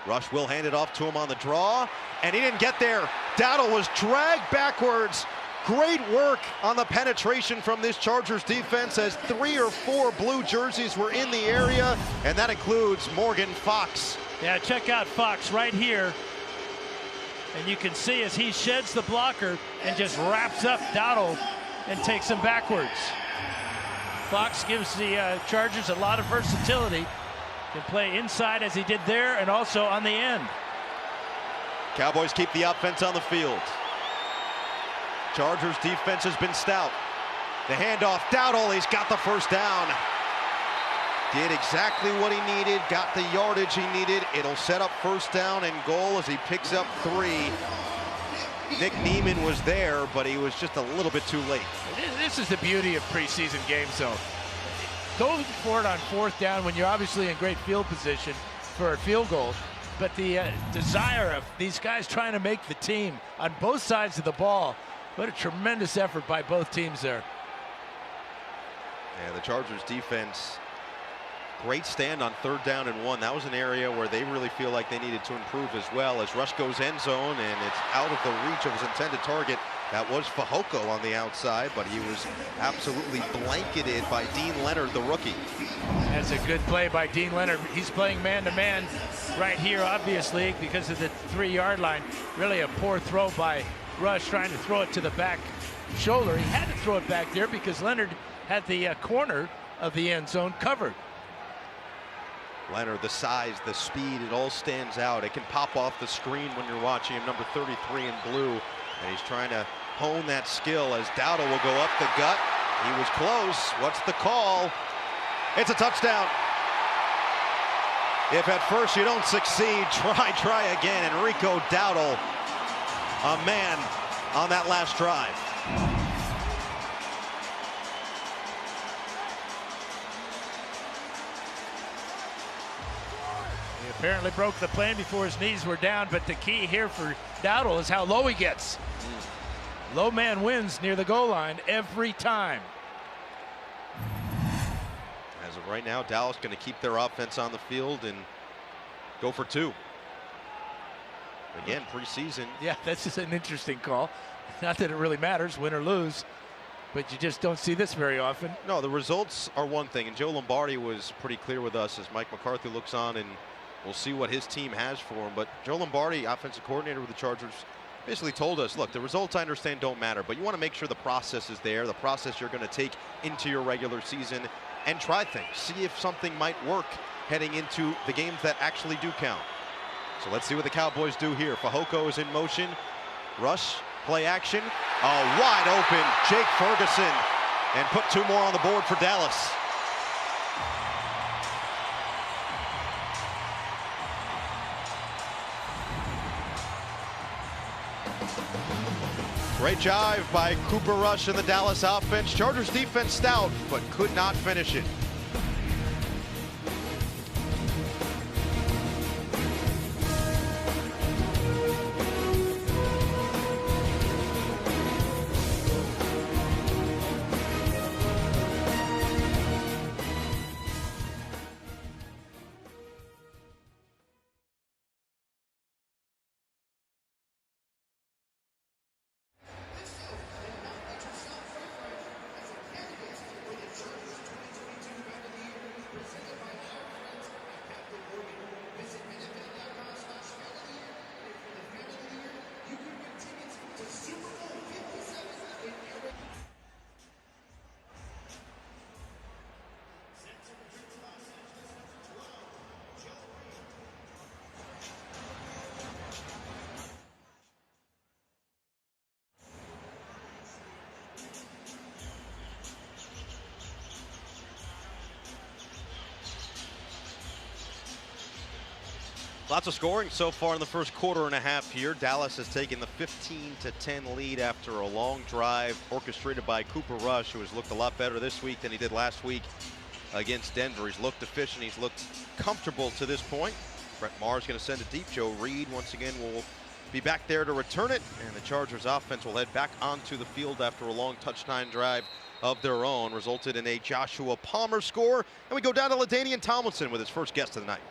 Rush will hand it off to him on the draw, and he didn't get there. Dowdle was dragged backwards. Great work on the penetration from this Chargers defense as 3 or 4 blue jerseys were in the area, and that includes Morgan Fox. Yeah, check out Fox right here. And you can see as he sheds the blocker and just wraps up Dowdle and takes him backwards. Fox gives the Chargers a lot of versatility. Can play inside as he did there and also on the end. Cowboys keep the offense on the field. Chargers defense has been stout. The handoff, Dowdle, he's got the 1st down. Did exactly what he needed, got the yardage he needed. It'll set up 1st down and goal as he picks up 3. Nick Neiman was there, but he was just a little bit too late. This is the beauty of preseason games, though. Go for it on 4th down when you're obviously in great field position for a field goal. But the desire of these guys trying to make the team on both sides of the ball. What a tremendous effort by both teams there. Yeah, the Chargers defense, great stand on 3rd down and 1. That was an area where they really feel like they needed to improve as well, as Rush goes end zone and it's out of the reach of his intended target. That was Fehoko on the outside, but he was absolutely blanketed by Dean Leonard, the rookie. That's a good play by Dean Leonard. He's playing man-to-man right here, obviously, because of the 3-yard line. Really a poor throw by Rush, trying to throw it to the back shoulder. He had to throw it back there because Leonard had the corner of the end zone covered. Leonard, the size, the speed, it all stands out. It can pop off the screen when you're watching him, number 33 in blue. And he's trying to hone that skill as Dowdle will go up the gut. He was close. What's the call? It's a touchdown. If at first you don't succeed, try again. Enrico Dowdle, a man on that last drive. He apparently broke the plan before his knees were down, but the key here for Dowdle is how low he gets. Low man wins near the goal line every time. As of right now, Dallas going to keep their offense on the field and go for 2. Again, preseason. Yeah, this is an interesting call. Not that it really matters, win or lose, but you just don't see this very often. No, the results are one thing, and Joe Lombardi was pretty clear with us as Mike McCarthy looks on, and we'll see what his team has for him. But Joe Lombardi, offensive coordinator with the Chargers, basically told us, look, the results I understand don't matter, but you want to make sure the process is there, the process you're going to take into your regular season, and try things. See if something might work heading into the games that actually do count. So let's see what the Cowboys do here. Fehoko is in motion. Rush, play action. Wide open Jake Ferguson, and put 2 more on the board for Dallas. Great jive by Cooper Rush and the Dallas offense. Chargers defense stout, but could not finish it. Lots of scoring so far in the first quarter and a half here. Dallas has taken the 15-10 lead after a long drive orchestrated by Cooper Rush, who has looked a lot better this week than he did last week against Denver. He's looked efficient. He's looked comfortable to this point. Brett Maher's going to send it deep. Joe Reed once again will be back there to return it, and the Chargers offense will head back onto the field after a long touchdown drive of their own. Resulted in a Joshua Palmer score, and we go down to LaDainian Tomlinson with his first guest of the night.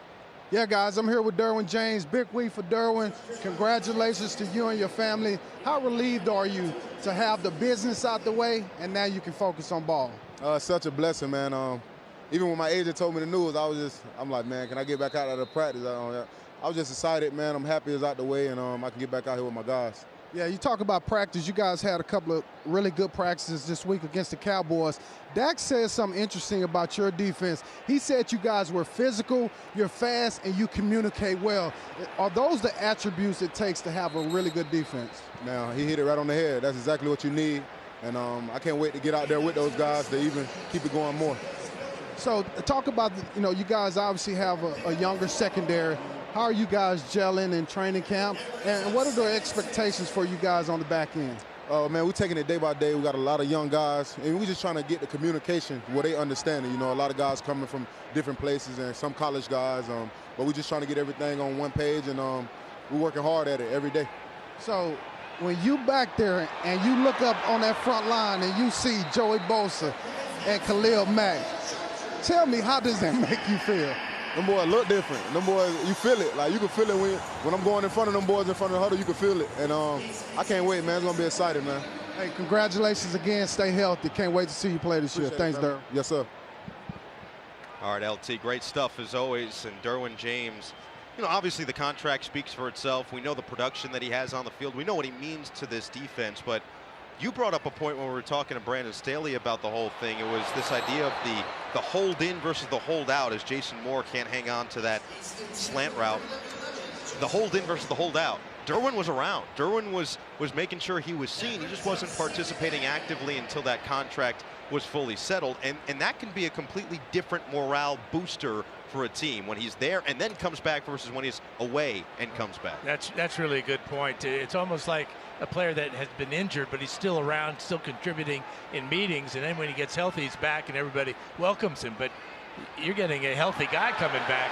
Yeah, guys, I'm here with Derwin James. Big week for Derwin. Congratulations to you and your family. How relieved are you to have the business out the way, and now you can focus on ball? Such a blessing, man. Even when my agent told me the news, I'm like, man, can I get back out of the practice? I was just excited, man. I'm happy it's out the way, and I can get back out here with my guys. Yeah, you talk about practice. You guys had a couple of really good practices this week against the Cowboys. Dak said something interesting about your defense. He said you guys were physical, you're fast, and you communicate well. Are those the attributes it takes to have a really good defense? Now, he hit it right on the head. That's exactly what you need, and I can't wait to get out there with those guys to even keep it going more. So talk about, you guys obviously have a younger secondary. How are you guys gelling in training camp? And what are the expectations for you guys on the back end? Man, we're taking it day by day. We got a lot of young guys, and we're just trying to get the communication where they understand it. A lot of guys coming from different places and some college guys, but we're just trying to get everything on one page, and we're working hard at it every day. So when you back there and you look up on that front line and you see Joey Bosa and Khalil Mack, tell me, how does that make you feel? Them boys look different. Them boys, you feel it. Like, you can feel it when I'm going in front of them boys in front of the huddle, you can feel it. And I can't wait, man. It's going to be exciting, man. Hey, congratulations again. Stay healthy. Can't wait to see you play this year. Thanks, Derwin. Yes, sir. All right, LT, great stuff as always. And Derwin James, obviously the contract speaks for itself. We know the production that he has on the field. We know what he means to this defense, but you brought up a point when we were talking to Brandon Staley about the whole thing. It was this idea of the hold in versus the hold out, as Jason Moore can't hang on to that slant route. The hold in versus the hold out. Derwin was around. Derwin was making sure he was seen. He just wasn't participating actively until that contract was fully settled. And that can be a completely different morale booster for a team when he's there and then comes back versus when he's away and comes back. That's really a good point. It's almost like a player that has been injured, but he's still around, still contributing in meetings, and then when he gets healthy, he's back and everybody welcomes him. But you're getting a healthy guy coming back.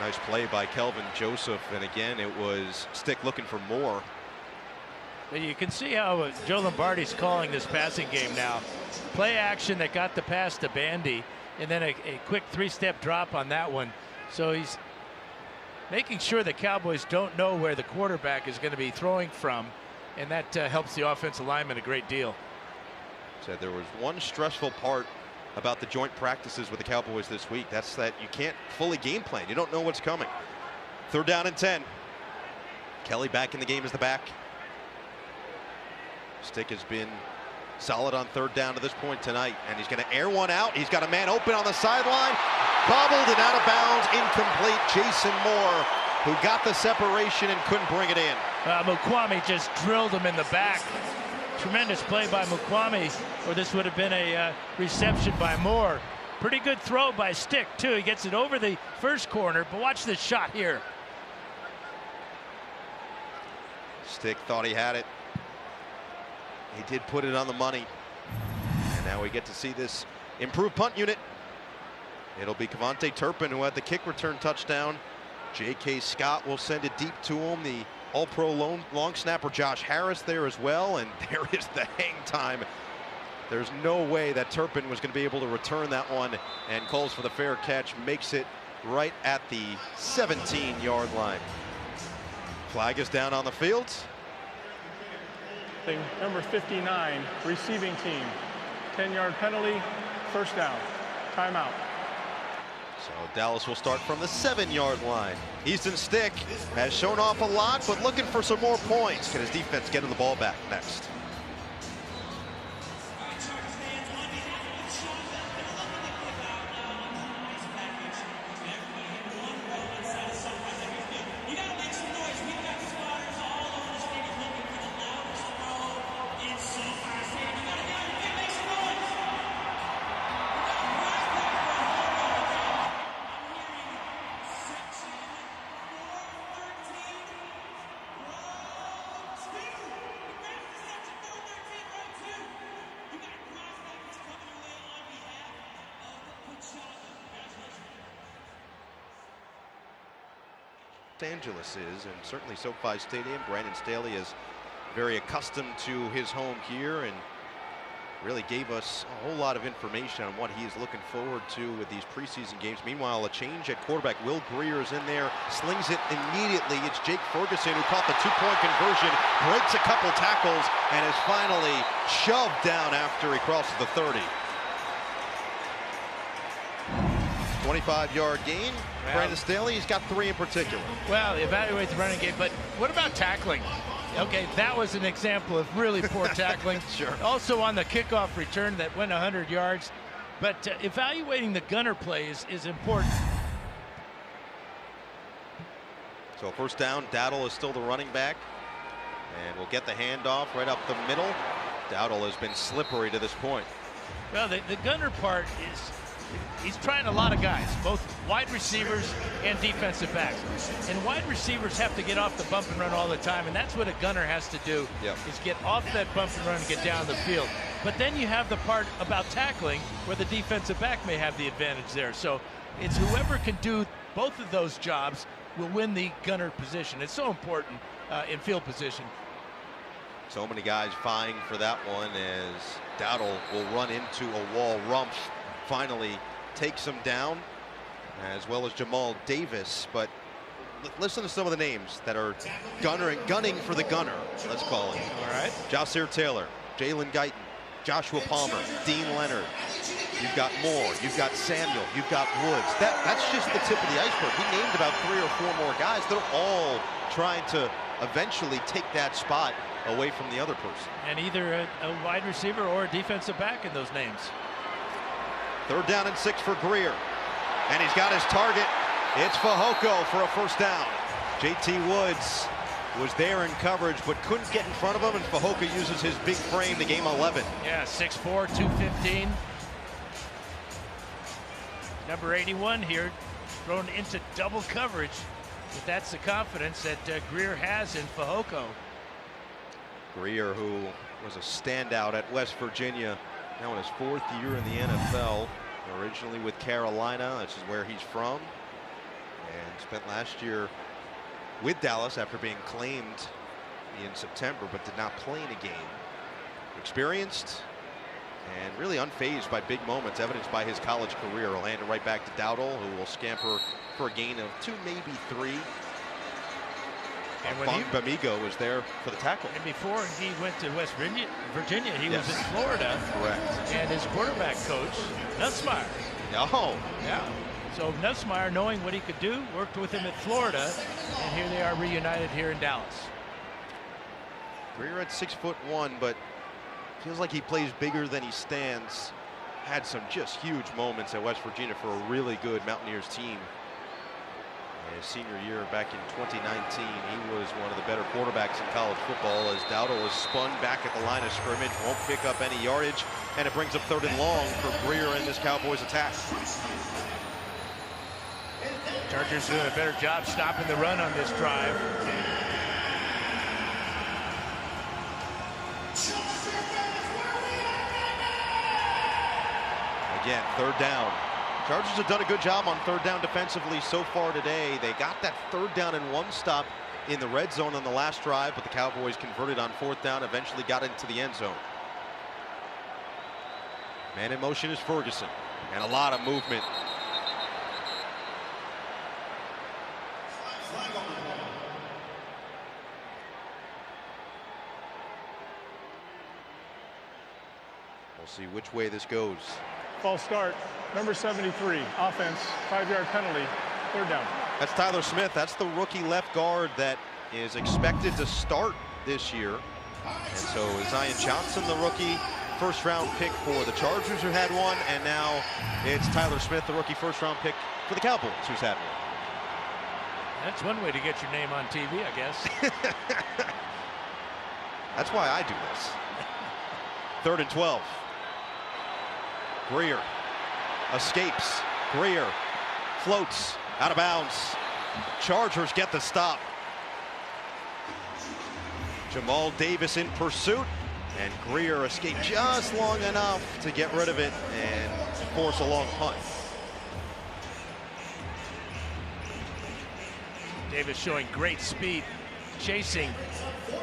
Nice play by Kelvin Joseph, and again it was Stick looking for more. But you can see how Joe Lombardi's calling this passing game now. Play action that got the pass to Bandy, and then a quick three-step drop on that one. So he's making sure the Cowboys don't know where the quarterback is going to be throwing from, and that helps the offensive lineman a great deal. Said there was one stressful part about the joint practices with the Cowboys this week. That's that you can't fully game plan. You don't know what's coming. 3rd down and 10. Kelly back in the game as the back. Stick has been solid on 3rd down to this point tonight, and he's going to air one out. He's got a man open on the sideline. Bobbled and out of bounds, incomplete. Jason Moore, who got the separation and couldn't bring it in. Mukwame just drilled him in the back. Tremendous play by Mukwame, or this would have been a reception by Moore. Pretty good throw by Stick, too. He gets it over the first corner, but watch this shot here. Stick thought he had it. He did put it on the money. And now we get to see this improved punt unit. It'll be Kevontae Turpin who had the kick return touchdown. J.K. Scott will send it deep to him. The All-Pro long snapper Josh Harris there as well. And there is the hang time. There's no way that Turpin was going to be able to return that one, and calls for the fair catch, makes it right at the 17-yard line. Flag is down on the field. Number 59, receiving team. 10-yard penalty, 1st down. Timeout. So Dallas will start from the 7-yard line. Easton Stick has shown off a lot, but looking for some more points. Can his defense get the ball back next? Angeles is, and certainly SoFi Stadium. Brandon Staley is very accustomed to his home here and really gave us a whole lot of information on what he is looking forward to with these preseason games. Meanwhile, a change at quarterback. Will Greer is in there, slings it immediately. It's Jake Ferguson who caught the two-point conversion, breaks a couple tackles, and is finally shoved down after he crosses the 30. 25-yard gain. Well, Brandon Staley, he's got 3 in particular. Well, evaluate the running game, but what about tackling? Okay, that was an example of really poor tackling. Sure. Also on the kickoff return that went 100 yards. But evaluating the gunner plays is important. So first down, Dowdle is still the running back. And we'll get the handoff right up the middle. Dowdle has been slippery to this point. Well, the gunner part is, he's trying a lot of guys, both wide receivers and defensive backs. And wide receivers have to get off the bump and run all the time, and that's what a gunner has to do, is get off that bump and run and get down the field. But then you have the part about tackling where the defensive back may have the advantage there. So it's whoever can do both of those jobs will win the gunner position. It's so important in field position. So many guys vying for that one as Dowdle will run into a wall. Rumpf finally takes him down, as well as Jamal Davis. But listen to some of the names that are gunning for the gunner, let's call it. All right. Ja'Sir Taylor, Jalen Guyton, Joshua Palmer, Dean Leonard. You've got Moore, you've got Samuel, you've got Woods. That's just the tip of the iceberg. We named about 3 or 4 more guys. They're all trying to eventually take that spot away from the other person. And either a wide receiver or a defensive back in those names. 3rd down and 6 for Greer. And he's got his target. It's Fehoko for a first down. JT Woods was there in coverage but couldn't get in front of him, and Fehoko uses his big frame to gain 11. Yeah, 6'4", 215. Number 81 here, thrown into double coverage. But that's the confidence that Greer has in Fehoko. Greer, who was a standout at West Virginia, now in his 4th year in the NFL, originally with Carolina. This is where he's from, and spent last year with Dallas after being claimed in September, but did not play in a game. Experienced and really unfazed by big moments, evidenced by his college career. He'll hand it right back to Dowdle, who will scamper for a gain of 2, maybe 3. And when Bamigo was there for the tackle. And before he went to West Virginia, he was in Florida. Correct. And his quarterback coach, Nussmeier. Oh. Yeah. So Nussmeier, knowing what he could do, worked with him at Florida, and here they are reunited here in Dallas. Greer at 6'1", but feels like he plays bigger than he stands. Had some just huge moments at West Virginia for a really good Mountaineers team. His senior year back in 2019, he was one of the better quarterbacks in college football, as Dowdle is spun back at the line of scrimmage, won't pick up any yardage, and it brings up 3rd and long for Greer in this Cowboys attack. Chargers doing a better job stopping the run on this drive. Again, 3rd down. Chargers have done a good job on 3rd down defensively so far today. They got that 3rd down and 1 stop in the red zone on the last drive, but the Cowboys converted on 4th down, eventually got into the end zone. Man in motion is Ferguson, and a lot of movement. We'll see which way this goes. False start. Number 73, offense, 5-yard penalty, 3rd down. That's Tyler Smith. That's the rookie left guard that is expected to start this year. And so Zion Johnson, the rookie, 1st-round pick for the Chargers, who had one, and now it's Tyler Smith, the rookie 1st-round pick for the Cowboys, who's had one. That's one way to get your name on TV, I guess. That's why I do this. 3rd and 12. Greer escapes. Greer floats out of bounds. Chargers get the stop. Jamal Davis in pursuit, and Greer escaped just long enough to get rid of it and force a long punt. Davis showing great speed, chasing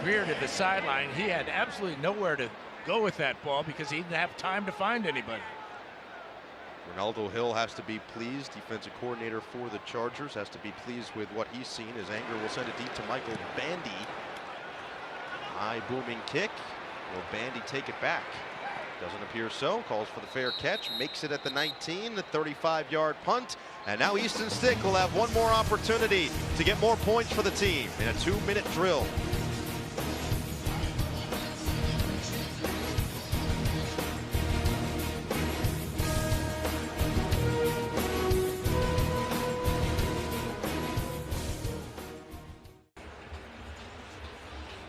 Greer to the sideline. He had absolutely nowhere to go with that ball because he didn't have time to find anybody. Ronaldo Hill has to be pleased. Defensive coordinator for the Chargers has to be pleased with what he's seen. His anger will send it deep to Michael Bandy. High booming kick. Will Bandy take it back? Doesn't appear so. Calls for the fair catch. Makes it at the 19. The 35-yard punt. And now Easton Stick will have one more opportunity to get more points for the team in a 2-minute drill.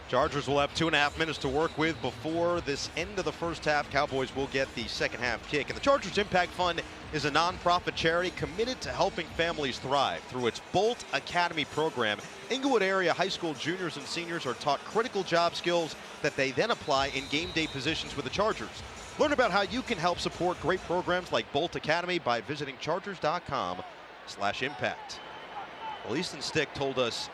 Chargers will have 2.5 minutes to work with before this end of the first half. Cowboys will get the second half kick. And the Chargers Impact Fund is a nonprofit charity committed to helping families thrive. Through its Bolt Academy program, Inglewood area high school juniors and seniors are taught critical job skills that they then apply in game day positions with the Chargers. Learn about how you can help support great programs like Bolt Academy by visiting chargers.com/impact. Well, Easton Stick told us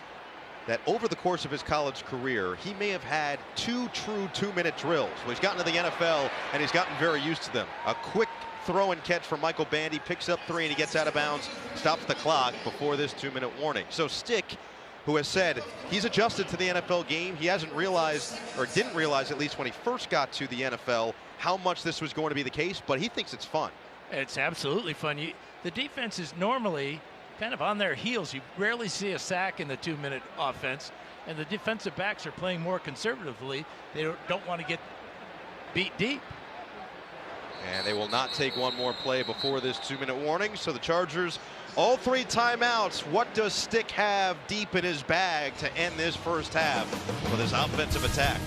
that over the course of his college career, he may have had 2 true 2-minute drills. Well, he's gotten to the NFL, and he's gotten very used to them. A quick throw and catch from Michael Bandy, picks up 3, and he gets out of bounds, stops the clock before this 2-minute warning. So Stick, who has said he's adjusted to the NFL game, he hasn't realized, or didn't realize at least when he first got to the NFL, how much this was going to be the case, but he thinks it's fun. It's absolutely fun. The defense is normally kind of on their heels. You rarely see a sack in the 2-minute offense, and the defensive backs are playing more conservatively. They don't want to get beat deep. And they will not take one more play before this 2-minute warning. So the Chargers, all 3 timeouts. What does Stick have deep in his bag to end this first half for this offensive attack?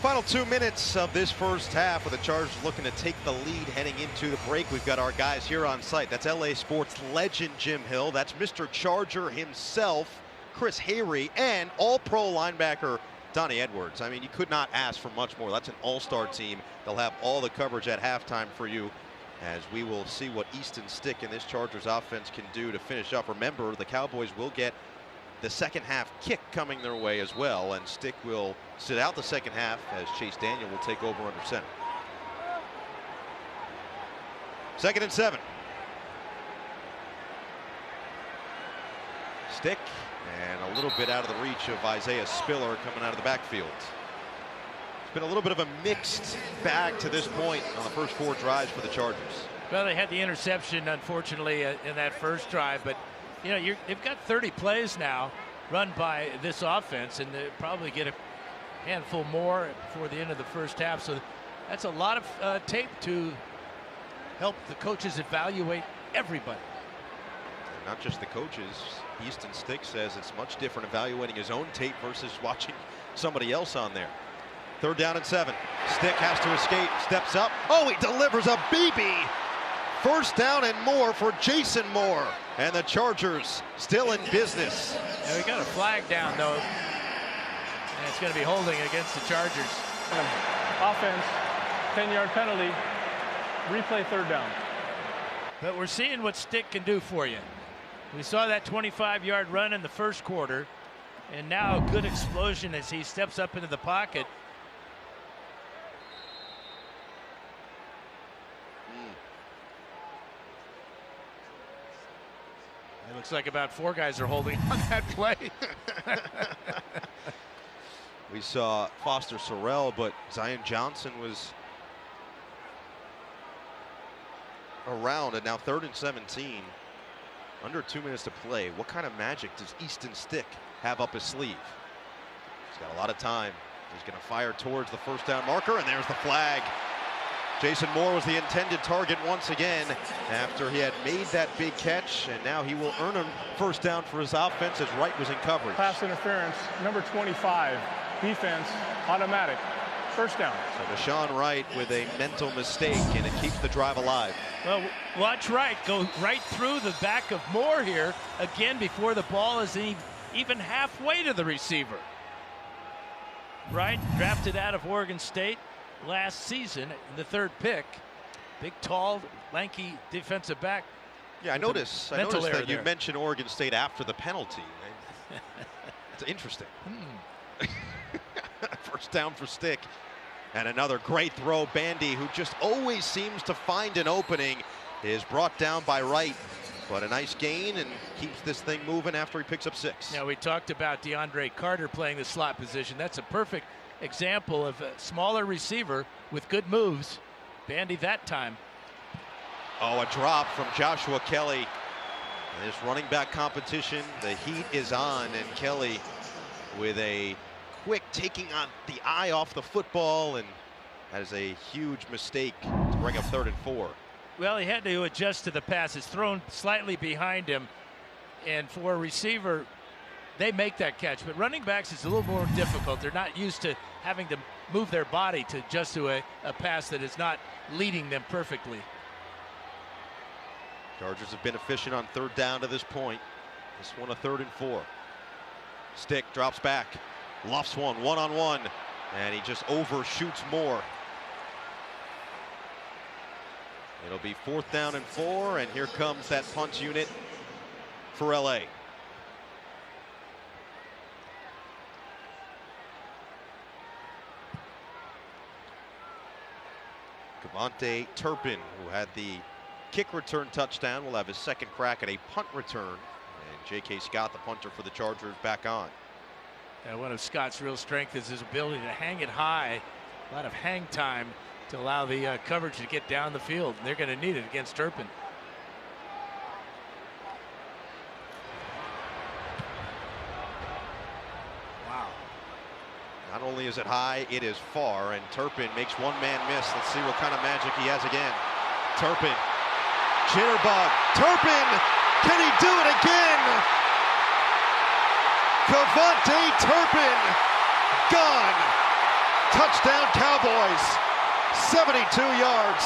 Final 2 minutes of this first half with the Chargers looking to take the lead heading into the break. We've got our guys here on site. That's LA Sports legend Jim Hill. That's Mr. Charger himself, Chris Hayre, and all-pro linebacker Donnie Edwards. I mean, you could not ask for much more. That's an all-star team. They'll have all the coverage at halftime for you as we will see what Easton Stick and this Chargers offense can do to finish up. Remember, the Cowboys will get the second half kick coming their way as well, and Stick will sit out the second half as Chase Daniel will take over under center. 2nd and 7. Stick and a little bit out of the reach of Isaiah Spiller coming out of the backfield. It's been a little bit of a mixed bag to this point on the first 4 drives for the Chargers. Well, they had the interception, unfortunately, in that first drive, but you know, they've got 30 plays now run by this offense, and they'll probably get a handful more before the end of the first half. So that's a lot of tape to help the coaches evaluate everybody. And not just the coaches. Easton Stick says it's much different evaluating his own tape versus watching somebody else on there. 3rd down and 7. Stick has to escape, steps up. Oh, he delivers a BB. 1st down and more for Jason Moore. And the Chargers still in business. Yeah, we got a flag down, though. And it's going to be holding against the Chargers. Offense, 10-yard penalty, replay 3rd down. But we're seeing what Stick can do for you. We saw that 25-yard run in the first quarter, and now a good explosion as he steps up into the pocket. It looks like about 4 guys are holding on that play. We saw Foster Sorrell, but Zion Johnson was around, and now 3rd and 17. Under 2 minutes to play. What kind of magic does Easton Stick have up his sleeve? He's got a lot of time. He's going to fire towards the 1st down marker, and there's the flag. Jason Moore was the intended target once again after he had made that big catch, and now he will earn a 1st down for his offense as Wright was in coverage. Pass interference, number 25, defense, automatic, 1st down. So Deshaun Wright with a mental mistake, and it keeps the drive alive. Well, watch Wright go right through the back of Moore here again before the ball is even halfway to the receiver. Right, drafted out of Oregon State last season in the 3rd pick. Big, tall, lanky defensive back. Yeah, I noticed that you mentioned Oregon State after the penalty. It's interesting. First down for Stick. And another great throw. Bandy, who just always seems to find an opening, is brought down by Wright. But a nice gain and keeps this thing moving after he picks up 6. Now, we talked about DeAndre Carter playing the slot position. That's a perfect example of a smaller receiver with good moves. Bandy that time. Oh, a drop from Joshua Kelly. This running back competition, the heat is on, and Kelly with a quick taking on the eye off the football, and that is a huge mistake to bring up 3rd and 4. Well, he had to adjust to the pass. It's thrown slightly behind him, and for a receiver, they make that catch. But running backs is a little more difficult. They're not used to having to move their body to adjust to a pass that is not leading them perfectly. Chargers have been efficient on 3rd down to this point. This one a 3rd and 4. Stick drops back, luffs one-on-one, and he just overshoots more. It'll be 4th down and 4, and here comes that punt unit for LA. Cavante Turpin, who had the kick return touchdown, will have his 2nd crack at a punt return. And J.K. Scott, the punter for the Chargers, back on. And one of Scott's real strength is his ability to hang it high. A lot of hang time to allow the coverage to get down the field. And they're going to need it against Turpin. Wow. Not only is it high, it is far, and Turpin makes one man miss. Let's see what kind of magic he has again. Turpin. Jitterbug. Turpin. Can he do it again? Cavante Turpin. Gone. Touchdown Cowboys. 72 yards.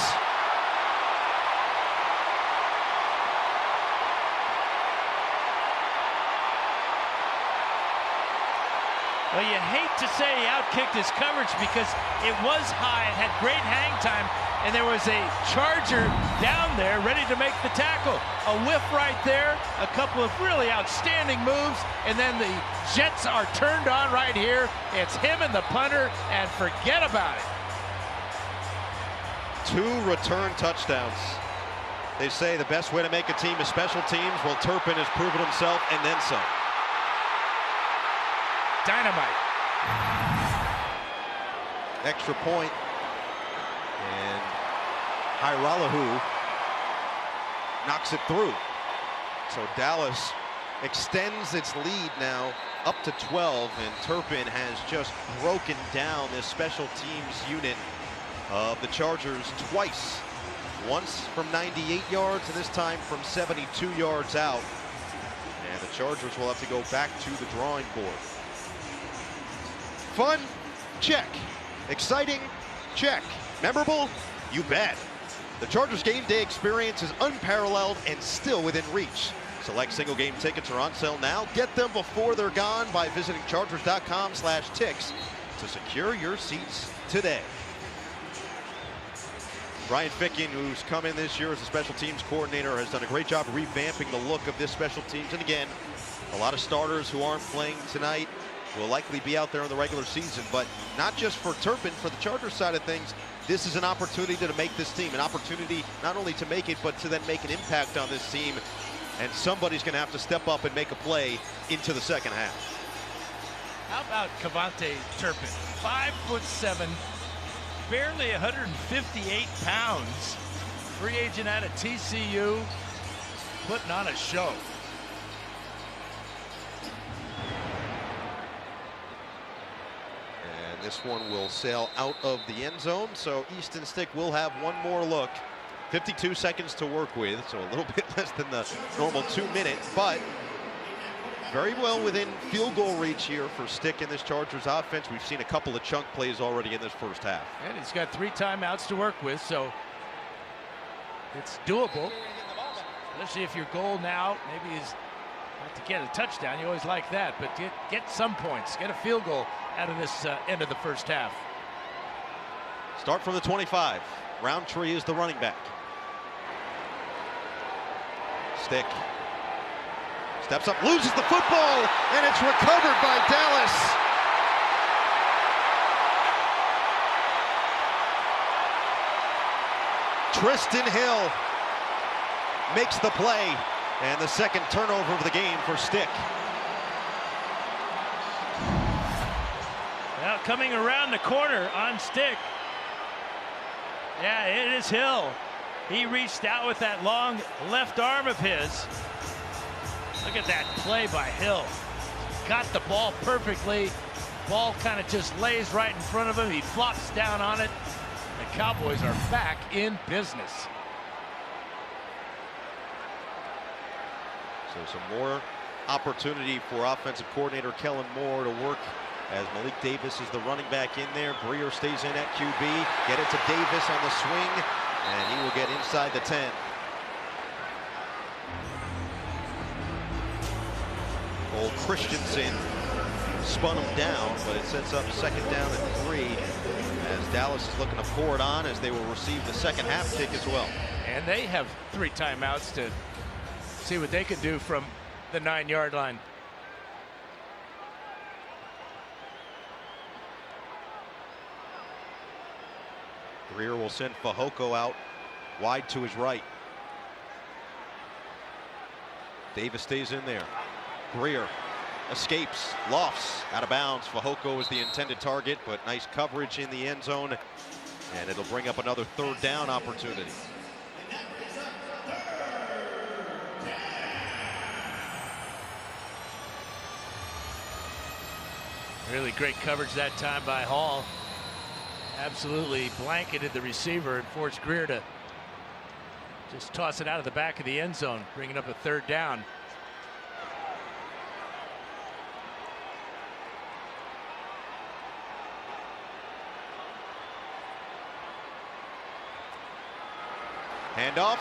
Well, you hate to say he outkicked his coverage because it was high, it had great hang time, and there was a Charger down there ready to make the tackle. A whiff right there, a couple of really outstanding moves, and then the Jets are turned on right here. It's him and the punter, and forget about it. 2 return touchdowns. They say the best way to make a team is special teams. Well, Turpin has proven himself and then some. Dynamite. Extra point, and Hiralahu knocks it through. So Dallas extends its lead now up to 12, and Turpin has just broken down this special teams unit of the Chargers twice. Once from 98 yards, and this time from 72 yards out. And the Chargers will have to go back to the drawing board. Fun? Check. Exciting? Check. Memorable? You bet. The Chargers game day experience is unparalleled and still within reach. Select single game tickets are on sale now. Get them before they're gone by visiting chargers.com/ticks to secure your seats today. Brian Ficken, who's come in this year as a special teams coordinator, has done a great job revamping the look of this special teams. And again, a lot of starters who aren't playing tonight will likely be out there in the regular season, but not just for Turpin. For the Chargers side of things, this is an opportunity to make this team, an opportunity not only to make it, but to then make an impact on this team. And somebody's going to have to step up and make a play into the second half. How about Cavante Turpin? 5'7", barely 158 pounds. Free agent out of TCU, putting on a show. And this one will sail out of the end zone, so Easton Stick will have one more look. 52 seconds to work with, so a little bit less than the normal 2 minutes, but very well within field goal reach here for Stick in this Chargers offense. We've seen a couple of chunk plays already in this first half. And he's got 3 timeouts to work with, so it's doable. Especially if your goal now maybe is Not to get a touchdown, you always like that, but get some points, get a field goal out of this end of the first half. Start from the 25. Roundtree is the running back. Stick steps up, loses the football, and it's recovered by Dallas. Tristan Hill makes the play, and the second turnover of the game for Stick. Now coming around the corner on Stick. Yeah, it is Hill. He reached out with that long left arm of his. Look at that play by Hill. Got the ball perfectly. Ball kind of just lays right in front of him. He flops down on it. The Cowboys are back in business. So some more opportunity for offensive coordinator Kellen Moore to work as Malik Davis is the running back in there. Greer stays in at QB. Get it to Davis on the swing, and he will get inside the 10. Old Christensen spun him down, but it sets up second down and 3 as Dallas is looking to pour it on as they will receive the second half kick as well. And they have 3 timeouts to see what they can do from the 9-yard line. Greer will send Fehoko out wide to his right. Davis stays in there. Greer escapes, lofts out of bounds. Fehoko is the intended target, but nice coverage in the end zone, and it'll bring up another third down opportunity. Really great coverage that time by Hall. Absolutely blanketed the receiver and forced Greer to just toss it out of the back of the end zone, bringing up a third down. Handoff.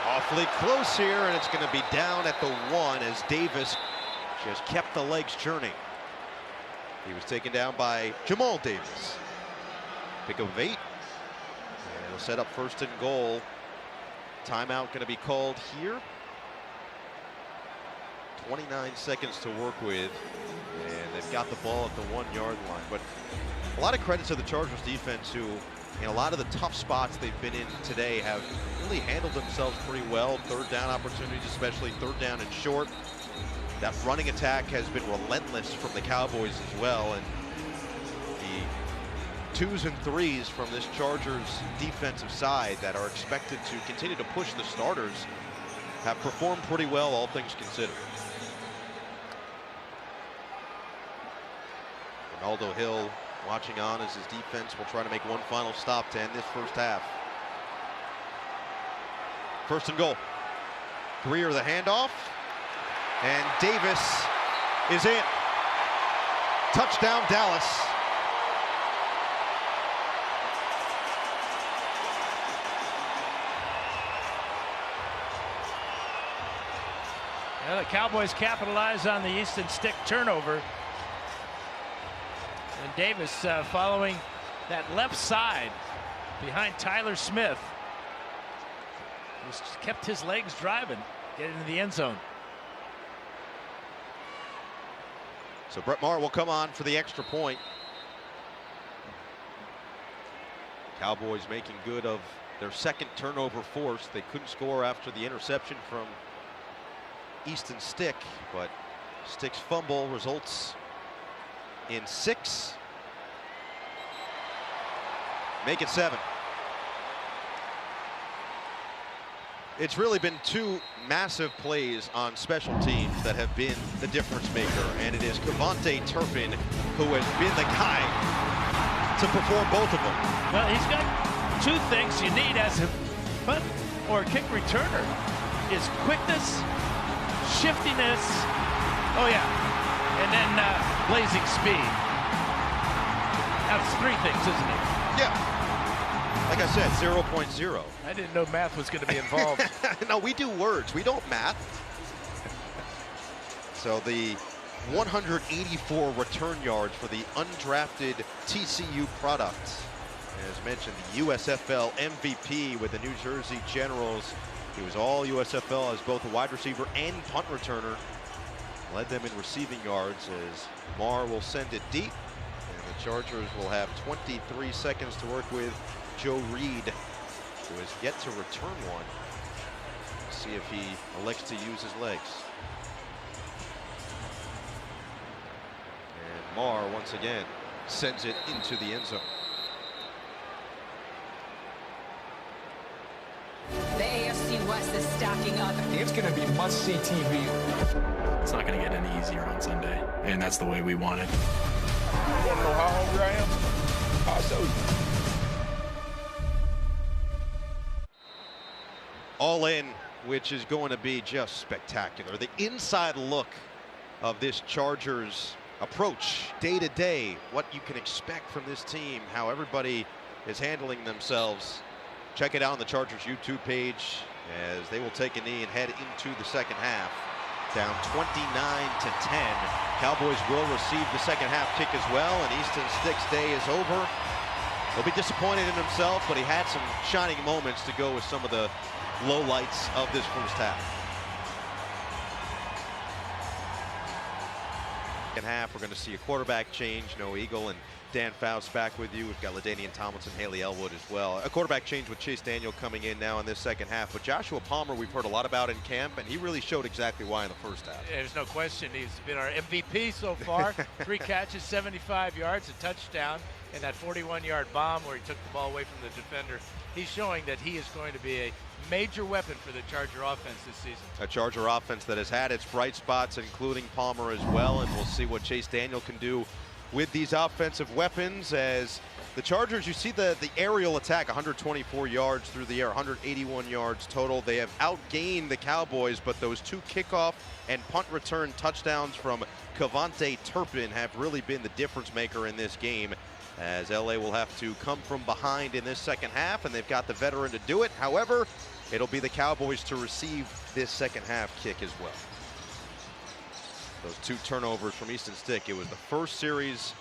Awfully close here, and it's going to be down at the 1 as Davis just kept the legs churning. He was taken down by Jamal Davis. Pick of 8. And it'll set up first and goal. Timeout going to be called here. 29 seconds to work with, and they've got the ball at the 1-yard line. But a lot of credit to the Chargers defense, who in a lot of the tough spots they've been in today have really handled themselves pretty well. Third down opportunities, especially third down and short. That running attack has been relentless from the Cowboys as well, and the 2s and 3s from this Chargers defensive side that are expected to continue to push the starters have performed pretty well, all things considered. Ronaldo Hill watching on as his defense will try to make one final stop to end this first half. First and goal. Greer the handoff. And Davis is in. Touchdown, Dallas. Well, the Cowboys capitalize on the Easton Stick turnover. And Davis following that left side behind Tyler Smith. Just kept his legs driving, get into the end zone. So Brett Maher will come on for the extra point. Cowboys making good of their second turnover force. They couldn't score after the interception from Easton Stick, but Stick's fumble results in 6. Make it 7. It's really been 2 massive plays on special teams that have been the difference maker, and it is Kevontae Turpin who has been the guy to perform both of them. Well, he's got 2 things you need as a punt or a kick returner: is quickness, shiftiness, oh yeah, and then blazing speed. That's 3 things, isn't it? Yeah. Like I said, 0.0. I didn't know math was going to be involved. No, we do words. We don't math. So the 184 return yards for the undrafted TCU product. As mentioned, the USFL MVP with the New Jersey Generals. He was all USFL as both a wide receiver and punt returner. Led them in receiving yards as Marr will send it deep. And the Chargers will have 23 seconds to work with Joe Reed, who has yet to return one. See if he elects to use his legs. And Marr once again sends it into the end zone. The AFC West is stacking up. It's going to be must-see TV. It's not going to get any easier on Sunday, and that's the way we want it. You want to know how hungry I am? I'll show you. All in, which is going to be just spectacular. The inside look of this Chargers approach day to day, what you can expect from this team, how everybody is handling themselves. Check it out on the Chargers YouTube page as they will take a knee and head into the second half. Down 29-10. Cowboys will receive the second half kick as well, and Easton Stick's day is over. He'll be disappointed in himself, but he had some shining moments to go with some of the lowlights of this first half. Second half, we're going to see a quarterback change. No Eagle and Dan Faust back with you. We've got LaDainian Tomlinson, Haley Elwood as well. A quarterback change with Chase Daniel coming in now in this second half. But Joshua Palmer, we've heard a lot about in camp, and he really showed exactly why in the first half. There's no question. He's been our MVP so far. 3 catches, 75 yards, a touchdown, and that 41-yard bomb where he took the ball away from the defender. He's showing that he is going to be a major weapon for the Charger offense this season. A Charger offense that has had its bright spots, including Palmer as well, and we'll see what Chase Daniel can do with these offensive weapons. As the Chargers, you see the aerial attack, 124 yards through the air, 181 yards total. They have outgained the Cowboys, but those 2 kickoff and punt return touchdowns from Cavante Turpin have really been the difference maker in this game, as LA will have to come from behind in this second half, and they've got the veteran to do it. However, it'll be the Cowboys to receive this second half kick as well. Those 2 turnovers from Easton Stick. It was the first series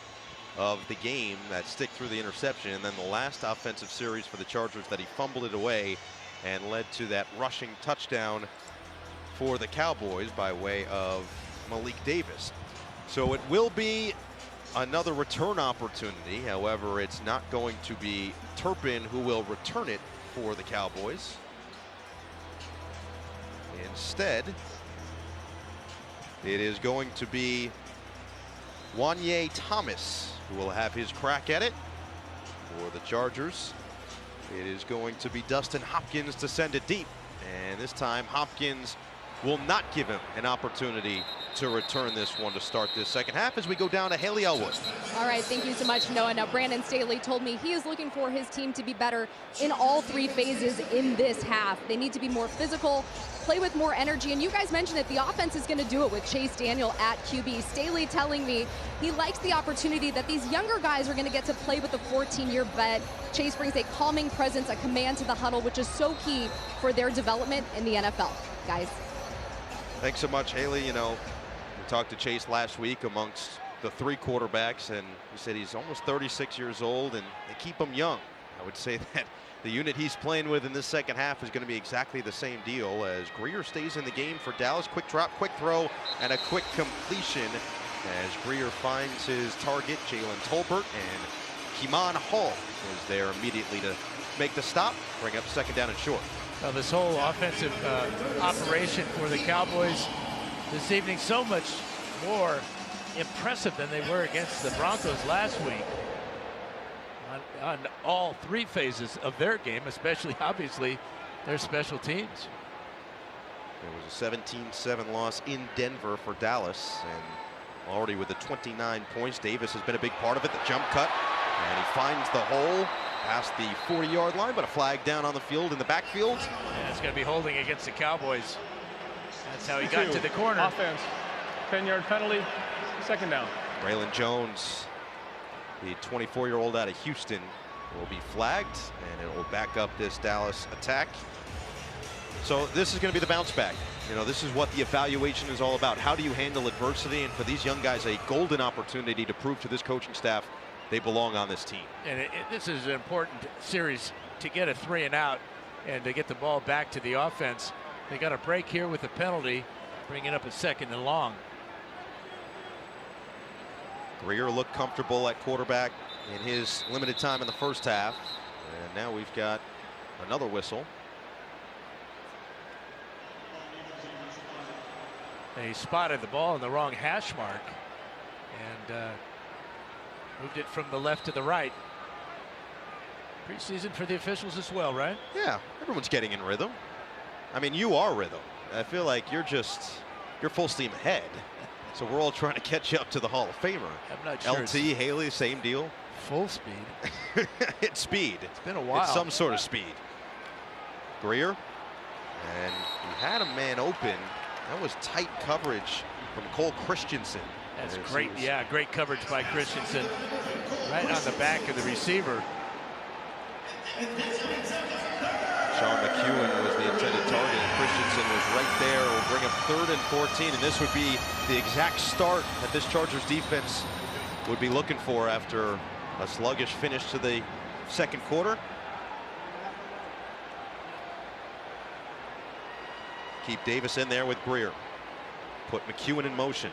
of the game that Stick threw the interception, and then the last offensive series for the Chargers that he fumbled it away and led to that rushing touchdown for the Cowboys by way of Malik Davis. So it will be another return opportunity. However, it's not going to be Turpin who will return it for the Cowboys. Instead, it is going to be Wanye Thomas who will have his crack at it for the Chargers. It is going to be Dustin Hopkins to send it deep, and this time Hopkins will not give him an opportunity to return this one to start this second half as we go down to Haley Elwood. All right, thank you so much, Noah. Now, Brandon Staley told me he is looking for his team to be better in all 3 phases in this half. They need to be more physical, play with more energy, and you guys mentioned it, the offense is going to do it with Chase Daniel at QB. Staley telling me he likes the opportunity that these younger guys are going to get to play with a 14-year vet. Chase brings a calming presence, a command to the huddle, which is so key for their development in the NFL. Guys. Thanks so much, Haley. You know, we talked to Chase last week amongst the 3 quarterbacks, and he said he's almost 36 years old, and they keep him young. I would say that the unit he's playing with in this second half is going to be exactly the same deal as Greer stays in the game for Dallas. Quick drop, quick throw, and a quick completion as Greer finds his target, Jalen Tolbert, and Keeman Hall is there immediately to make the stop, bring up second down and short. Well, this whole offensive operation for the Cowboys this evening so much more impressive than they were against the Broncos last week on all 3 phases of their game, especially obviously their special teams. There was a 17-7 loss in Denver for Dallas, and already with the 29 points, Davis has been a big part of it. The jump cut, and he finds the hole past the 40-yard line, but a flag down on the field in the backfield. And it's going to be holding against the Cowboys. That's how he got to the corner. Offense, 10-yard penalty, second down. Braylon Jones, the 24-year-old out of Houston, will be flagged, and it will back up this Dallas attack. So this is going to be the bounce back. You know, this is what the evaluation is all about. How do you handle adversity? And for these young guys, a golden opportunity to prove to this coaching staff they belong on this team. And this is an important series to get a 3 and out and to get the ball back to the offense. They got a break here with the penalty, bringing up a 2nd and long. Greer looked comfortable at quarterback in his limited time in the first half. And now we've got another whistle. They spotted the ball in the wrong hash mark and moved it from the left to the right. Preseason for the officials as well, right? Yeah, everyone's getting in rhythm. I mean, you are rhythm. I feel like you're full steam ahead. So we're all trying to catch up to the Hall of Famer. I'm not sure. LT, Haley, same deal. Full speed. It's speed. It's been a while. It's some sort of speed. Greer. And he had a man open. That was tight coverage from Cole Christensen. That's great. Yeah, great coverage by Christensen. Right on the back of the receiver. Sean McEwen was the intended target, and Christensen was right there. Will bring up 3rd and 14, and this would be the exact start that this Chargers defense would be looking for after a sluggish finish to the second quarter. Keep Davis in there with Greer. Put McEwen in motion.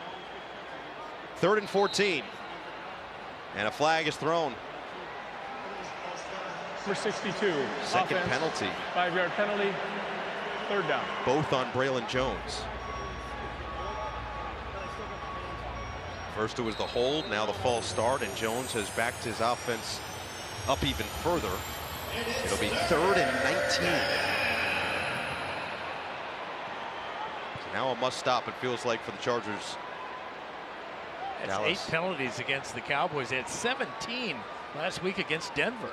3rd and 14, and a flag is thrown. For 62. Second offense, penalty. 5-yard penalty. 3rd down. Both on Braylon Jones. First it was the hold, now the false start, and Jones has backed his offense up even further. It'll be 3rd and 19. So now a must stop, it feels like, for the Chargers. That's Dallas. 8 penalties against the Cowboys. They had 17 last week against Denver.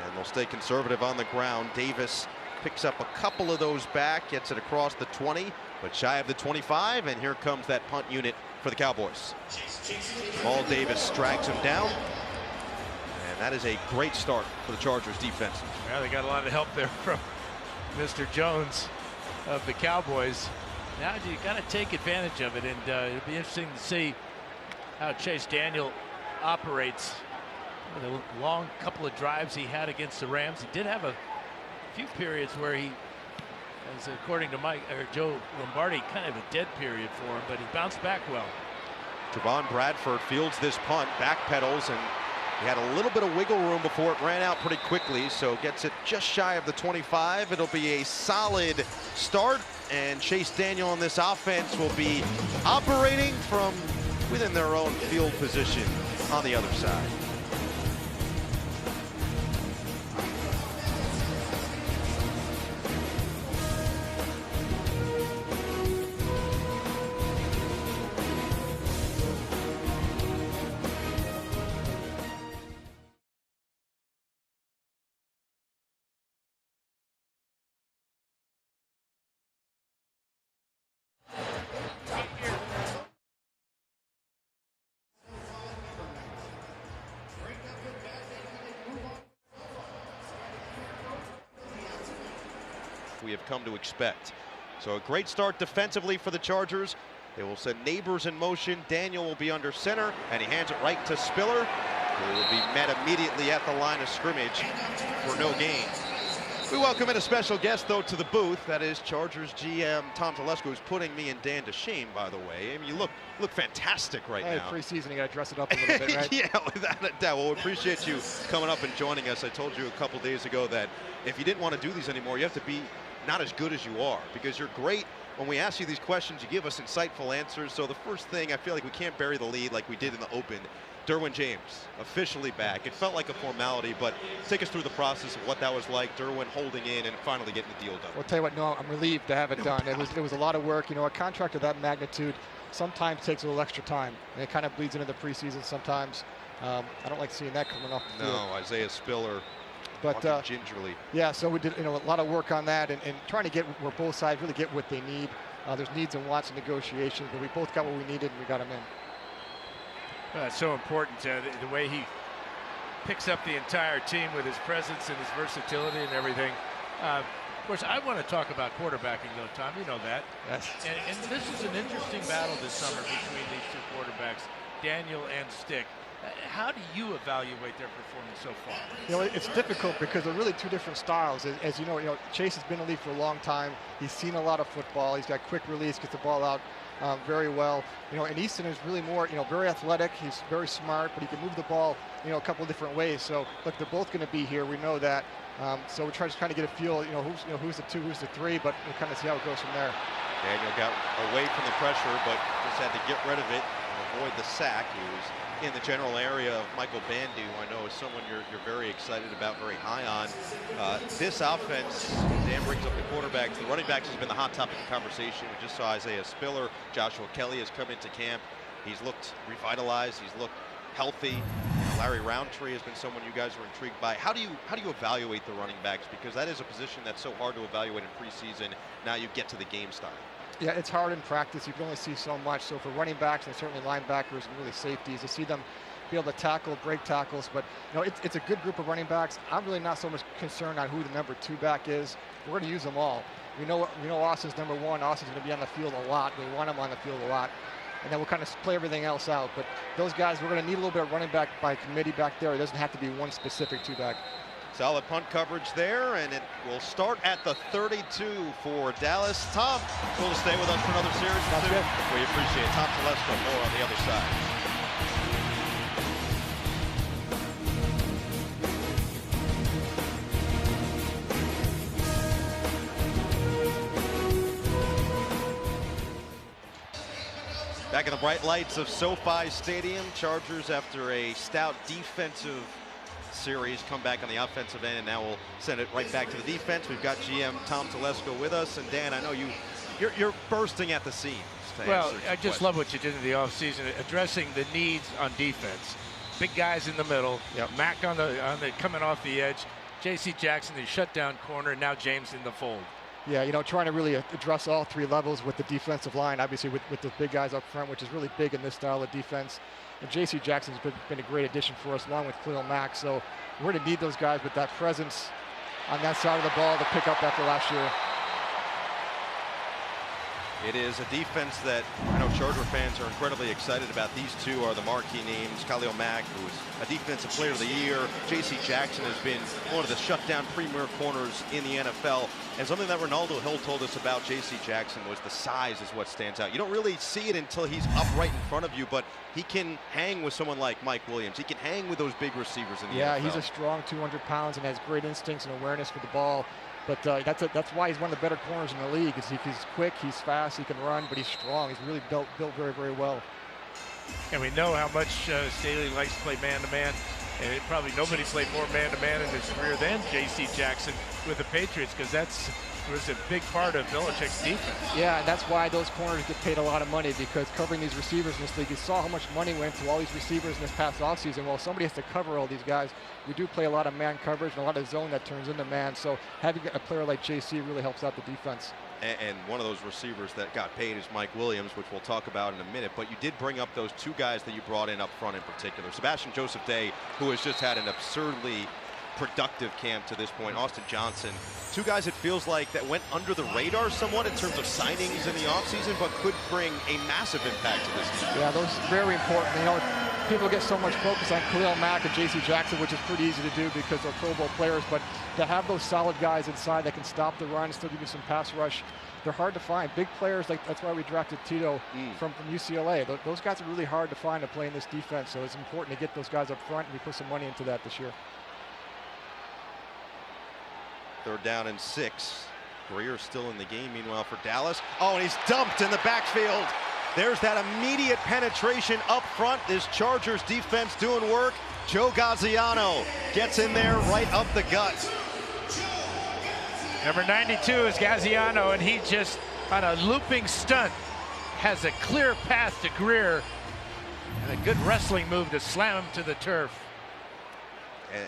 And they'll stay conservative on the ground. Davis picks up a couple of those back, gets it across the 20, but shy of the 25, and here comes that punt unit for the Cowboys. Jamal Davis drags him down, and that is a great start for the Chargers defense. Well, they got a lot of help there from Mr. Jones of the Cowboys. Now you got to take advantage of it, and it'll be interesting to see how Chase Daniel operates. The long couple of drives he had against the Rams. He did have a few periods where he, as according to Joe Lombardi, kind of a dead period for him, but he bounced back well. Trevon Bradford fields this punt, backpedals, and he had a little bit of wiggle room before it ran out pretty quickly, so gets it just shy of the 25. It'll be a solid start, and Chase Daniel and this offense will be operating from within their own field position on the other side. We have come to expect. So a great start defensively for the Chargers. They will send Neighbors in motion. Daniel will be under center, and he hands it right to Spiller, who will be met immediately at the line of scrimmage for no gain. We welcome in a special guest, though, to the booth. That is Chargers GM Tom Telesco, who's putting me and Dan to shame, by the way. I mean, you look fantastic right now. Preseason, you got to dress it up a little bit, right? Yeah, without a doubt. Well, we appreciate you coming up and joining us. I told you a couple days ago that if you didn't want to do these anymore, you have to be not as good as you are, because you're great. When we ask you these questions, you give us insightful answers. So the first thing, I feel like we can't bury the lead like we did in the open. Derwin James officially back. It felt like a formality, but take us through the process of what that was like. Derwin holding in and finally getting the deal done. Well, I'll tell you what, no, I'm relieved to have it done. It was a lot of work. You know, a contract of that magnitude sometimes takes a little extra time, and it kind of bleeds into the preseason sometimes. I don't like seeing that coming off the field. No, Isaiah Spiller. But gingerly. Yeah, so we did a lot of work on that and trying to get where both sides really get what they need. There's needs and wants and negotiations, but we both got what we needed and we got them in. It's so important, the way he picks up the entire team with his presence and his versatility and everything. Of course, I want to talk about quarterbacking, though, Tom. You know that. Yes. And this is an interesting battle this summer between these two quarterbacks, Daniel and Stick. How do you evaluate their performance so far? You know, it's difficult because they're really two different styles. As you know, Chase has been in the league for a long time. He's seen a lot of football. He's got quick release, gets the ball out very well. And Easton is really more, very athletic. He's very smart, but he can move the ball, a couple of different ways. So look, they're both going to be here. We know that. So we're trying to get a feel, who's the 2, who's the 3, but we'll kind of see how it goes from there. Daniel got away from the pressure, but just had to get rid of it and avoid the sack. He was in the general area of Michael Bandu, I know is someone you're very excited about, very high on. This offense, Dan brings up the quarterbacks. The running backs has been the hot topic of conversation. We just saw Isaiah Spiller. Joshua Kelly has come into camp. He's looked revitalized. He's looked healthy. Larry Roundtree has been someone you guys are intrigued by. How do you evaluate the running backs? Because that is a position that's so hard to evaluate in preseason. Now you get to the game style. Yeah, it's hard in practice. You can only see so much. So for running backs and certainly linebackers and really safeties, to see them be able to tackle, break tackles. But it's a good group of running backs. I'm really not so much concerned on who the number 2 back is. We're going to use them all. We know Austin's number 1. Austin's going to be on the field a lot. We want him on the field a lot. And then we'll kind of play everything else out. But those guys, we're going to need a little bit of running back by committee back there. It doesn't have to be one specific 2 back. Solid punt coverage there, and it will start at the 32 for Dallas. Tom, will stay with us for another series or 2. We appreciate it. Tom Telesco, more on the other side. Back in the bright lights of SoFi Stadium, Chargers, after a stout defensive series, come back on the offensive end, and now we'll send it right back to the defense. We've got GM Tom Telesco with us, and Dan, I know you're bursting at the seams. Well, I just love what you did in the offseason, addressing the needs on defense. Big guys in the middle, Mack on the coming off the edge, J.C. Jackson, the shutdown corner, and now James in the fold. Yeah, trying to really address all 3 levels with the defensive line, obviously with the big guys up front, which is really big in this style of defense. And J.C. Jackson's been a great addition for us, along with Khalil Mack. So we're going to need those guys with that presence on that side of the ball to pick up after last year. It is a defense that I know Charger fans are incredibly excited about. These 2 are the marquee names. Khalil Mack, who is a defensive player of the year. J.C. Jackson has been one of the shutdown premier corners in the NFL. And something that Ronaldo Hill told us about J.C. Jackson was the size is what stands out. You don't really see it until he's up right in front of you, but he can hang with someone like Mike Williams. He can hang with those big receivers in the NFL. Yeah, he's a strong 200 pounds and has great instincts and awareness for the ball. But that's why he's one of the better corners in the league. He's quick, he's fast, he can run, but he's strong. He's really built very, very well. And we know how much Staley likes to play man-to-man. And probably nobody played more man-to-man in his career than J.C. Jackson with the Patriots, because was a big part of Belichick's defense. Yeah, and that's why those corners get paid a lot of money, because covering these receivers in this league, you saw how much money went to all these receivers in this past offseason. Well, somebody has to cover all these guys. We do play a lot of man coverage and a lot of zone that turns into man, so having a player like JC really helps out the defense. And one of those receivers that got paid is Mike Williams, which we'll talk about in a minute. But you did bring up those 2 guys that you brought in up front in particular. Sebastian Joseph Day, who has just had an absurdly productive camp to this point. Austin Johnson, 2 guys it feels like that went under the radar somewhat in terms of signings in the offseason, but could bring a massive impact to this team. Yeah, those are very important. People get so much focus on Khalil Mack and J.C. Jackson, which is pretty easy to do because they're Pro Bowl players, but to have those solid guys inside that can stop the run, still give you some pass rush, they're hard to find. Big players, that's why we drafted Tito from UCLA. Those guys are really hard to find to play in this defense, so it's important to get those guys up front, and we put some money into that this year. 3rd down and 6. Greer still in the game, meanwhile, for Dallas. Oh, and he's dumped in the backfield. There's that immediate penetration up front. This Chargers defense doing work. Joe Gaziano gets in there right up the gut. Number 92 is Gaziano, and he just, on a looping stunt, has a clear path to Greer. And a good wrestling move to slam him to the turf.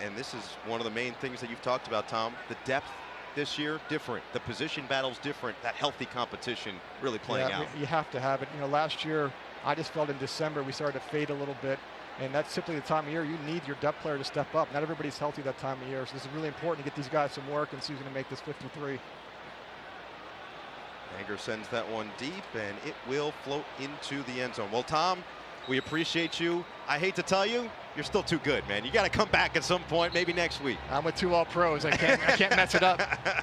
And this is one of the main things that you've talked about, Tom. The depth this year, different. The position battle's different. That healthy competition really playing out. You have to have it. Last year, I just felt in December we started to fade a little bit. And that's simply the time of year you need your depth player to step up. Not everybody's healthy that time of year, so this is really important to get these guys some work and see who's going to make this 53. Anger sends that one deep, and it will float into the end zone. Well, Tom, we appreciate you. I hate to tell you, you're still too good, man. You got to come back at some point, maybe next week. I'm with 2 All-Pros. I can't mess it up.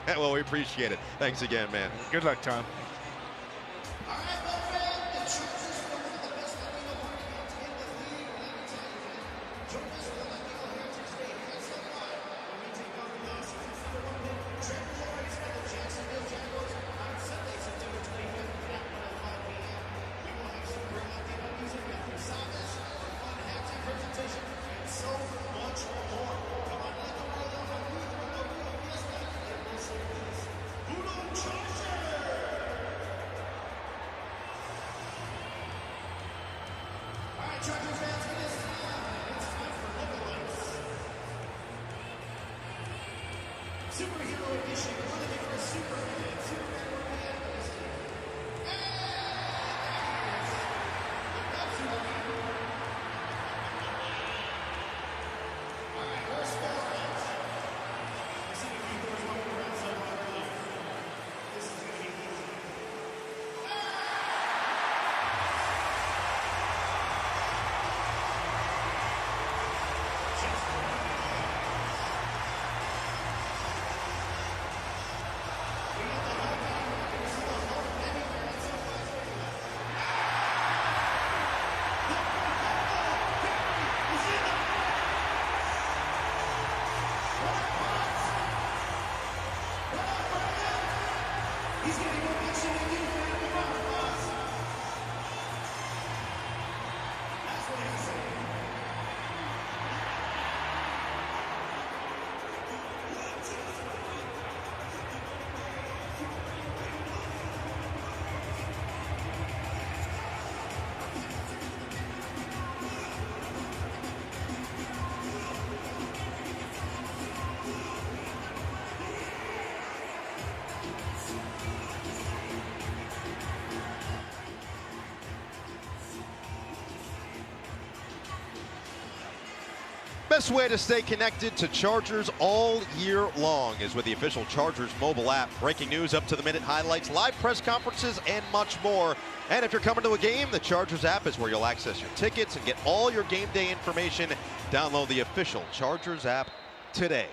Well, we appreciate it. Thanks again, man. Good luck, Tom. Best way to stay connected to Chargers all year long is with the official Chargers mobile app. Breaking news, up to the minute highlights, live press conferences, and much more. And if you're coming to a game, the Chargers app is where you'll access your tickets and get all your game day information. Download the official Chargers app today.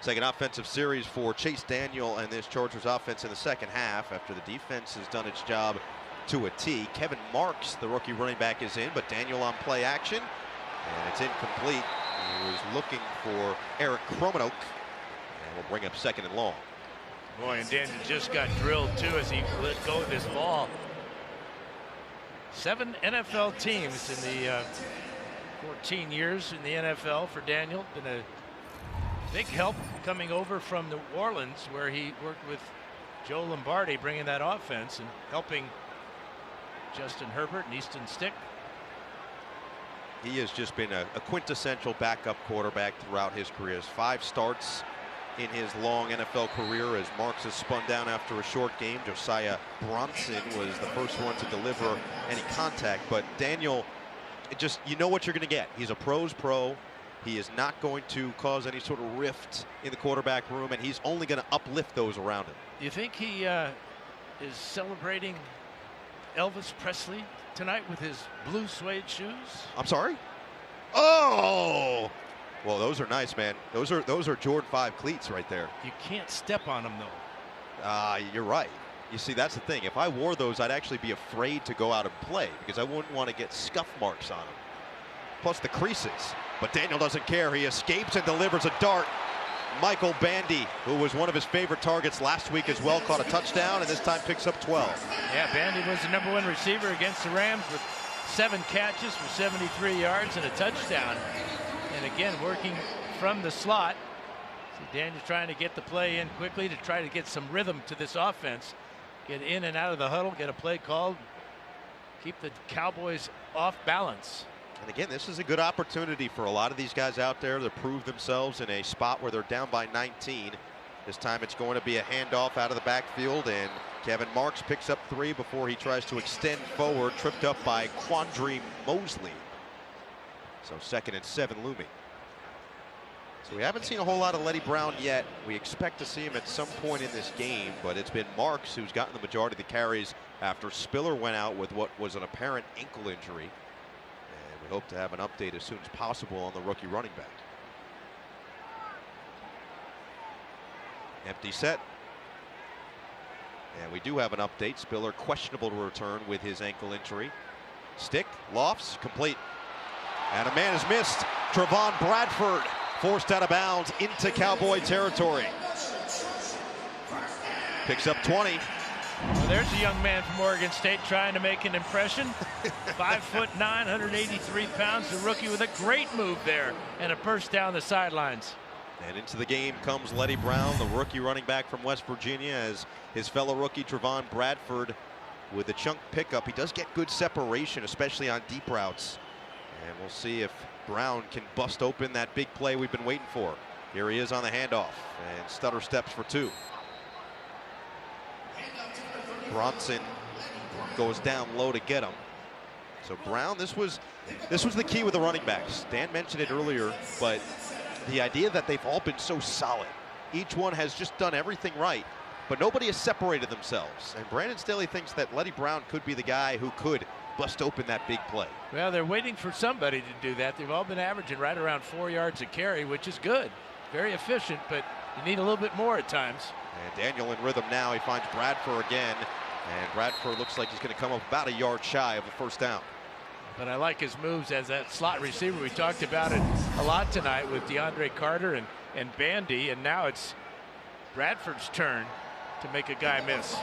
Second offensive series for Chase Daniel and this Chargers offense in the second half after the defense has done its job to a T. Kevin Marks, the rookie running back, is in, but Daniel on play action, and it's incomplete. He was looking for Eric Kromenok, and will bring up second and long. Boy, and Daniel just got drilled too as he let go of this ball. 7 NFL teams in the 14 years in the NFL for Daniel. Been a big help coming over from New Orleans, where he worked with Joe Lombardi, bringing that offense and helping Justin Herbert and Easton Stick. He has just been a quintessential backup quarterback throughout his career. 5 starts in his long NFL career as Marks has spun down after a short game. Josiah Bronson was the first one to deliver any contact, but Daniel, you know what you're going to get. He's a pro's pro. He is not going to cause any sort of rift in the quarterback room, and he's only going to uplift those around him. Do you think he is celebrating Elvis Presley tonight with his blue suede shoes? I'm sorry? Oh! Well, those are nice, man. Those are Jordan 5 cleats right there. You can't step on them, though. You're right. You see, that's the thing. If I wore those, I'd actually be afraid to go out and play because I wouldn't want to get scuff marks on them. Plus the creases. But Daniel doesn't care. He escapes and delivers a dart. Michael Bandy, who was one of his favorite targets last week as well, caught a touchdown and this time picks up 12. Yeah, Bandy was the #1 receiver against the Rams with 7 catches for 73 yards and a touchdown. And again, working from the slot. See Daniel trying to get the play in quickly to try to get some rhythm to this offense. Get in and out of the huddle, get a play called, keep the Cowboys off balance. And again, this is a good opportunity for a lot of these guys out there to prove themselves in a spot where they're down by 19. This time it's going to be a handoff out of the backfield, and Kevin Marks picks up 3 before he tries to extend forward, tripped up by Quandre Mosley. So 2nd and 7 looming. So we haven't seen a whole lot of Letty Brown yet. We expect to see him at some point in this game, but it's been Marks who's gotten the majority of the carries after Spiller went out with what was an apparent ankle injury. And we hope to have an update as soon as possible on the rookie running back. Empty set. And we do have an update. Spiller questionable to return with his ankle injury. Stick, lofts, complete. And a man is missed. Trevon Bradford forced out of bounds into Cowboy territory. Picks up 20. Well, there's a young man from Oregon State trying to make an impression. 5'9", 183 pounds, the rookie with a great move there and a first down the sidelines. And into the game comes Letty Brown, the rookie running back from West Virginia, as his fellow rookie Trevon Bradford with a chunk pickup. He does get good separation, especially on deep routes. And we'll see if Brown can bust open that big play we've been waiting for. Here he is on the handoff, and stutter steps for 2. Bronson goes down low to get him. So Brown, this was the key with the running backs. Dan mentioned it earlier, but the idea that they've all been so solid. Each one has just done everything right, but nobody has separated themselves. And Brandon Staley thinks that Letty Brown could be the guy who could bust open that big play. Well, they're waiting for somebody to do that. They've all been averaging right around 4 yards a carry, which is good. Very efficient, but you need a little bit more at times. And Daniel in rhythm now. He finds Bradford again, and Bradford looks like he's going to come up about a yard shy of a first down. But I like his moves as that slot receiver. We talked about it a lot tonight with DeAndre Carter and Bandy, and now it's Bradford's turn to make a guy miss.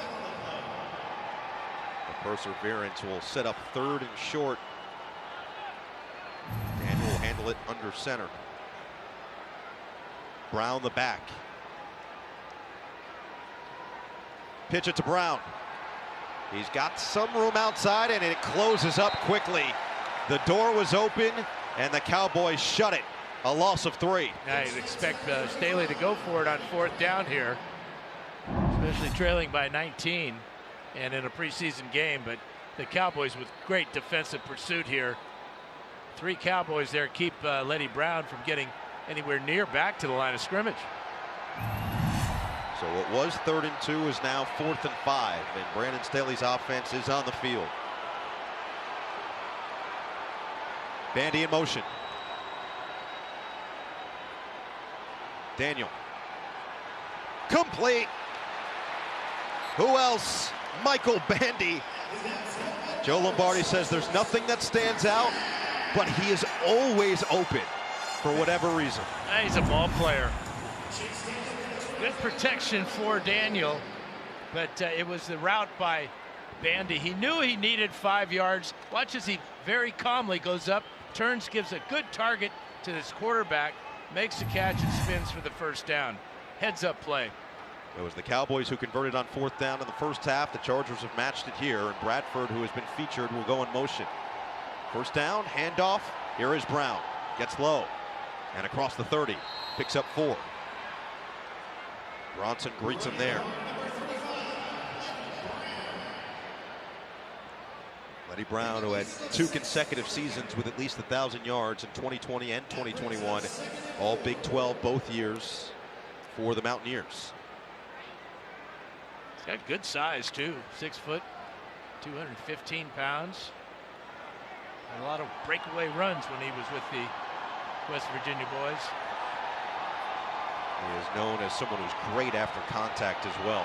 The perseverance will set up 3rd and short. Daniel will handle it under center. Brown the back. Pitch it to Brown. He's got some room outside, and it closes up quickly. The door was open, and the Cowboys shut it. A loss of 3. Now you'd expect Staley to go for it on 4th down here, especially trailing by 19 and in a preseason game. But the Cowboys with great defensive pursuit here. 3 Cowboys there keep Letty Brown from getting anywhere near back to the line of scrimmage. So it was 3rd and 2, is now 4th and 5, and Brandon Staley's offense is on the field. Bandy in motion. Daniel. Complete. Who else? Michael Bandy. Joe Lombardi says there's nothing that stands out, but he is always open for whatever reason. He's a ball player. Good protection for Daniel, but it was the route by Bandy. He knew he needed 5 yards. Watch as he very calmly goes up, turns, gives a good target to this quarterback, makes the catch and spins for the first down. Heads up play. It was the Cowboys who converted on 4th down in the first half. The Chargers have matched it here, and Bradford, who has been featured, will go in motion. First down, handoff. Here is Brown. Gets low and across the 30. Picks up 4. Bronson greets him there. Letty Brown, who had 2 consecutive seasons with at least 1,000 yards in 2020 and 2021. All Big 12 both years for the Mountaineers. He's got good size too. 6 foot, 215 pounds. Had a lot of breakaway runs when he was with the West Virginia boys. He is known as someone who's great after contact as well.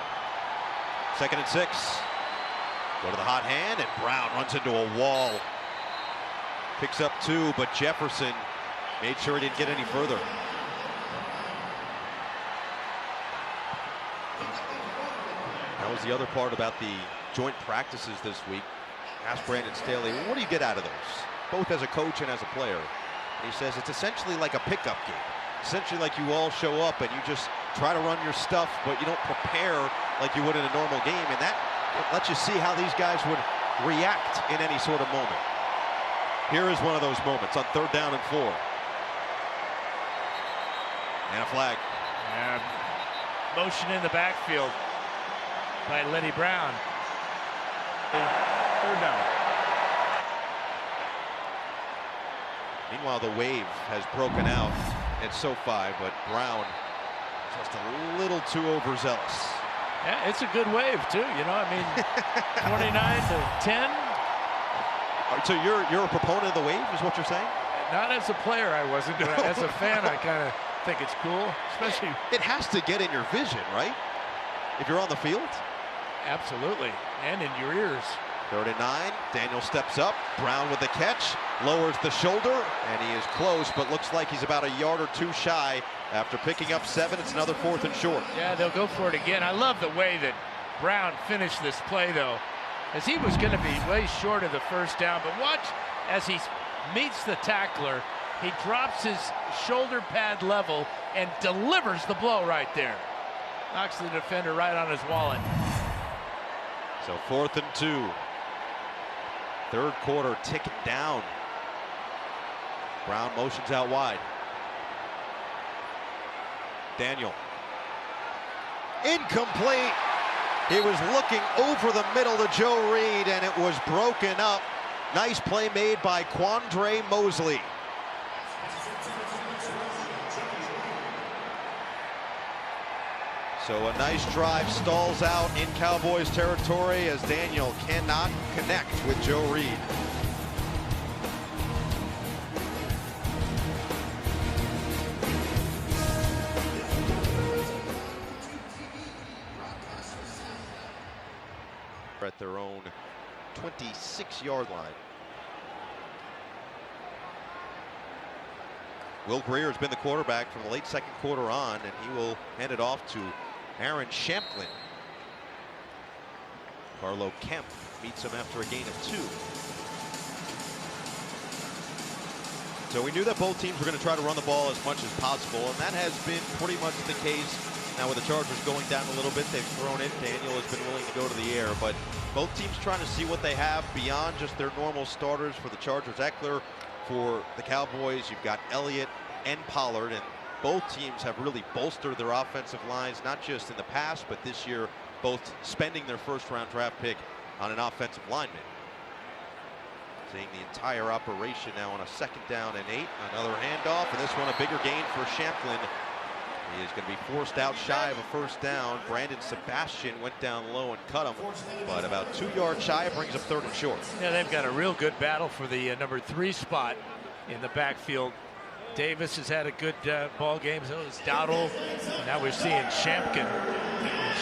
2nd and 6. Go to the hot hand, and Brown runs into a wall. Picks up 2, but Jefferson made sure he didn't get any further. That was the other part about the joint practices this week. Asked Brandon Staley, well, what do you get out of those? Both as a coach and as a player. And he says it's essentially like a pickup game. Essentially like you all show up and you just try to run your stuff, but you don't prepare like you would in a normal game. And that lets you see how these guys would react in any sort of moment. Here is one of those moments on 3rd down and 4. And a flag. Yeah. Motion in the backfield by Letty Brown. 3rd down. Meanwhile, the wave has broken out at SoFi, but Brown just a little too overzealous. Yeah, it's a good wave too. You know, I mean, 29 to 10. So you're a proponent of the wave, is what you're saying? Not as a player, I wasn't. But as a fan, I kind of think it's cool, especially. It has to get in your vision, right? If you're on the field. Absolutely, and in your ears. 3rd and 9. Daniel steps up. Brown with the catch, lowers the shoulder, and he is close, but looks like he's about a yard or two shy. After picking up 7, it's another 4th and short. Yeah, they'll go for it again. I love the way that Brown finished this play, though, as he was going to be way short of the first down. But watch as he meets the tackler, he drops his shoulder pad level and delivers the blow right there. Knocks the defender right on his wallet. So 4th and 2. 3rd quarter ticking down. Brown motions out wide. Daniel. Incomplete. He was looking over the middle to Joe Reed, and it was broken up. Nice play made by Quandre Mosley. So a nice drive stalls out in Cowboys territory as Daniel cannot connect with Joe Reed. At their own 26-yard line. Will Greer has been the quarterback from the late 2nd quarter on, and he will hand it off to Aaron Shamplin. Carlo Kemp meets him after a gain of 2. So we knew that both teams were going to try to run the ball as much as possible, and that has been pretty much the case. Now with the Chargers going down a little bit, they've thrown it. Daniel has been willing to go to the air, but both teams trying to see what they have beyond just their normal starters. For the Chargers, Eckler. For the Cowboys, you've got Elliott and Pollard, and both teams have really bolstered their offensive lines, not just in the past, but this year, both spending their 1st-round draft pick on an offensive lineman. Seeing the entire operation now on a 2nd down and 8. Another handoff, and this one a bigger gain for Shamplin. He is going to be forced out shy of a 1st down. Brandon Sebastian went down low and cut him, but about 2 yards shy. It brings up 3rd and short. Yeah, they've got a real good battle for the number 3 spot in the backfield. Davis has had a good ball game. So is Dowdle. Now we're seeing Shampkin.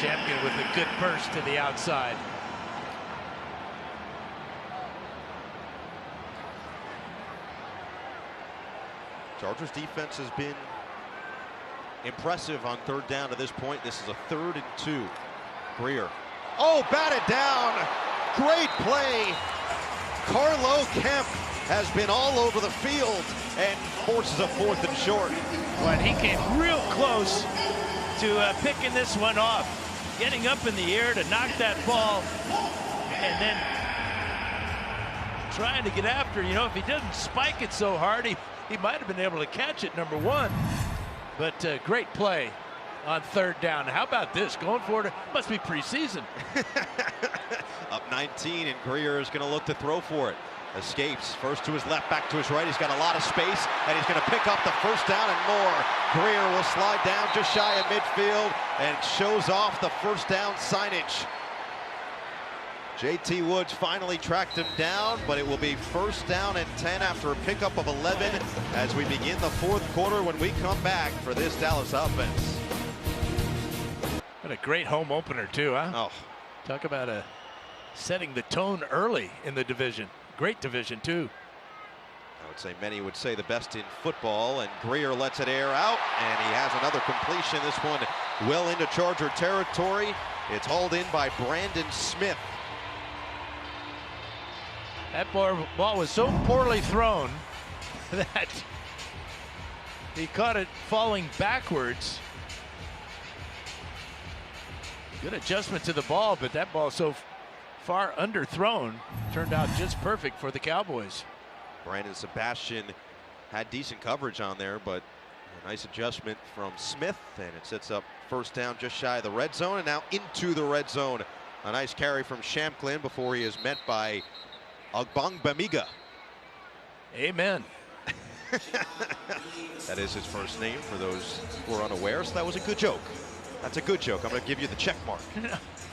Shampkin with a good burst to the outside. Chargers defense has been impressive on 3rd down to this point. This is a 3rd and 2. Greer. Oh, batted down. Great play. Carlo Kemp has been all over the field and forces a 4th and short. When he came real close to picking this one off, getting up in the air to knock that ball, and then trying to get after. You know, if he doesn't spike it so hard, he might have been able to catch it, number 1. But great play on 3rd down. How about this? Going for it. Must be preseason. Up 19, and Greer is going to look to throw for it. Escapes first to his left, back to his right. He's got a lot of space, and he's going to pick up the 1st down and more. Greer will slide down just shy of midfield and shows off the 1st down signage. J.T. Woods finally tracked him down, but it will be 1st down and 10 after a pickup of 11 as we begin the 4th quarter when we come back for this Dallas offense. What a great home opener, too, huh? Oh. Talk about setting the tone early in the division. Great division, too. I would say many would say the best in football, and Greer lets it air out, and he has another completion. This one well into Charger territory. It's hauled in by Brandon Smith. That ball was so poorly thrown that he caught it falling backwards. Good adjustment to the ball, but that ball so far underthrown turned out just perfect for the Cowboys. Brandon Sebastian had decent coverage on there, but a nice adjustment from Smith, and it sets up 1st down just shy of the red zone, and now into the red zone. A nice carry from Shamklin before he is met by Agbangbamiga. Amen. That is his first name for those who are unaware, so that was a good joke. That's a good joke. I'm going to give you the check mark.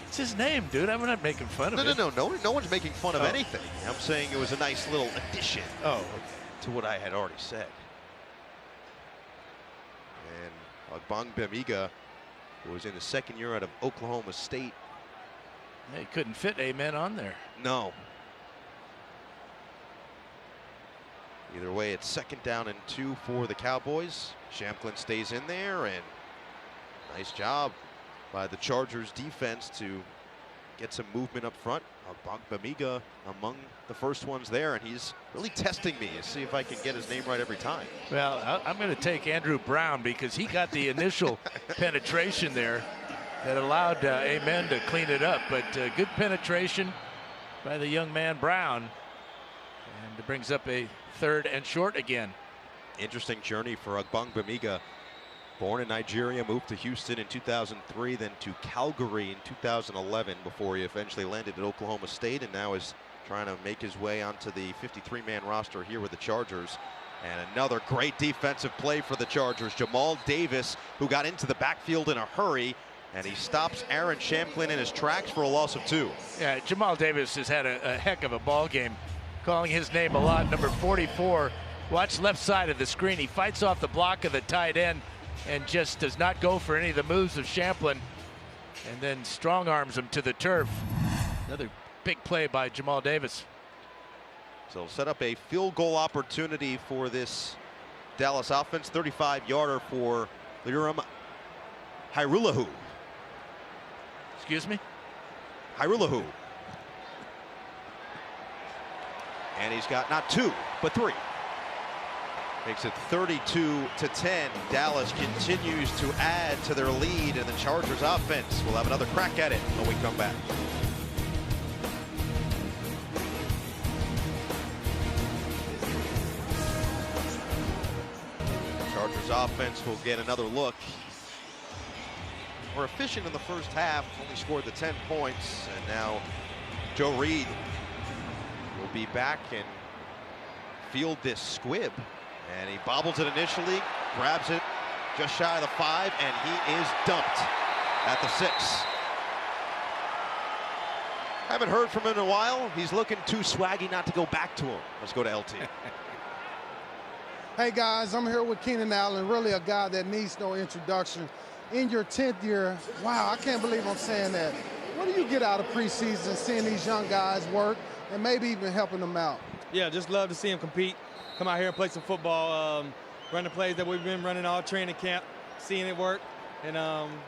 It's his name, dude. I'm not making fun of it. No one's making fun of anything. I'm saying it was a nice little addition to what I had already said. And Ogbongbemiga, who was in the second year out of Oklahoma State. He couldn't fit Amen on there. No. Either way, it's 2nd down and 2 for the Cowboys. Shamplin stays in there, and nice job by the Chargers defense to get some movement up front. Ogbongbemiga among the first ones there, and he's really testing me to see if I can get his name right every time. Well, I'm going to take Andrew Brown because he got the initial penetration there that allowed Amen to clean it up. But good penetration by the young man Brown. And it brings up a 3rd and short again. Interesting journey for Ogbongbemiga. Born in Nigeria, moved to Houston in 2003, then to Calgary in 2011 before he eventually landed at Oklahoma State, and now is trying to make his way onto the 53-man roster here with the Chargers. And another great defensive play for the Chargers. Jamal Davis, who got into the backfield in a hurry, and he stops Aaron Shamplin in his tracks for a loss of 2. Yeah, Jamal Davis has had a heck of a ball game. Calling his name a lot, number 44. Watch left side of the screen. He fights off the block of the tight end and just does not go for any of the moves of Shamplin, and then strong arms him to the turf. Another big play by Jamal Davis. So set up a field goal opportunity for this Dallas offense. 35-yarder for Liram Hairulahu. Excuse me? Hairulahu. And he's got not 2, but 3. Makes it 32-10. Dallas continues to add to their lead, and the Chargers offense will have another crack at it when we come back. Chargers offense will get another look. We're efficient in the first half, only scored the 10 points, and now Joe Reed will be back and field this squib. And he bobbles it initially, grabs it just shy of the 5, and he is dumped at the 6. Haven't heard from him in a while. He's looking too swaggy not to go back to him. Let's go to LT. Hey guys, I'm here with Keenan Allen, really a guy that needs no introduction. In your 10th year, wow, I can't believe I'm saying that. What do you get out of preseason, seeing these young guys work and maybe even helping them out? Yeah, just love to see them compete. Come out here and play some football, run the plays that we've been running all training camp, seeing it work, and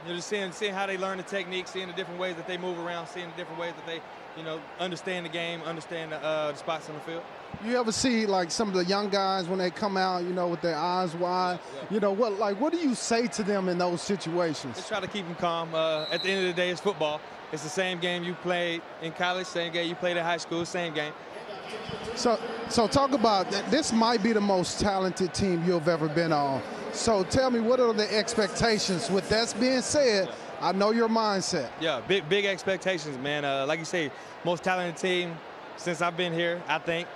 just seeing how they learn the technique, seeing the different ways that they move around, seeing the different ways that they, understand the game, understand the spots on the field. You ever see like some of the young guys when they come out, with their eyes wide? What do you say to them in those situations? Just try to keep them calm. At the end of the day, it's football. It's the same game you played in college, same game you played in high school, same game. So talk about that. This might be the most talented team you've ever been on. So tell me, what are the expectations? With that being said, I know your mindset. Yeah, big expectations, man. Like you say, most talented team since I've been here, I think.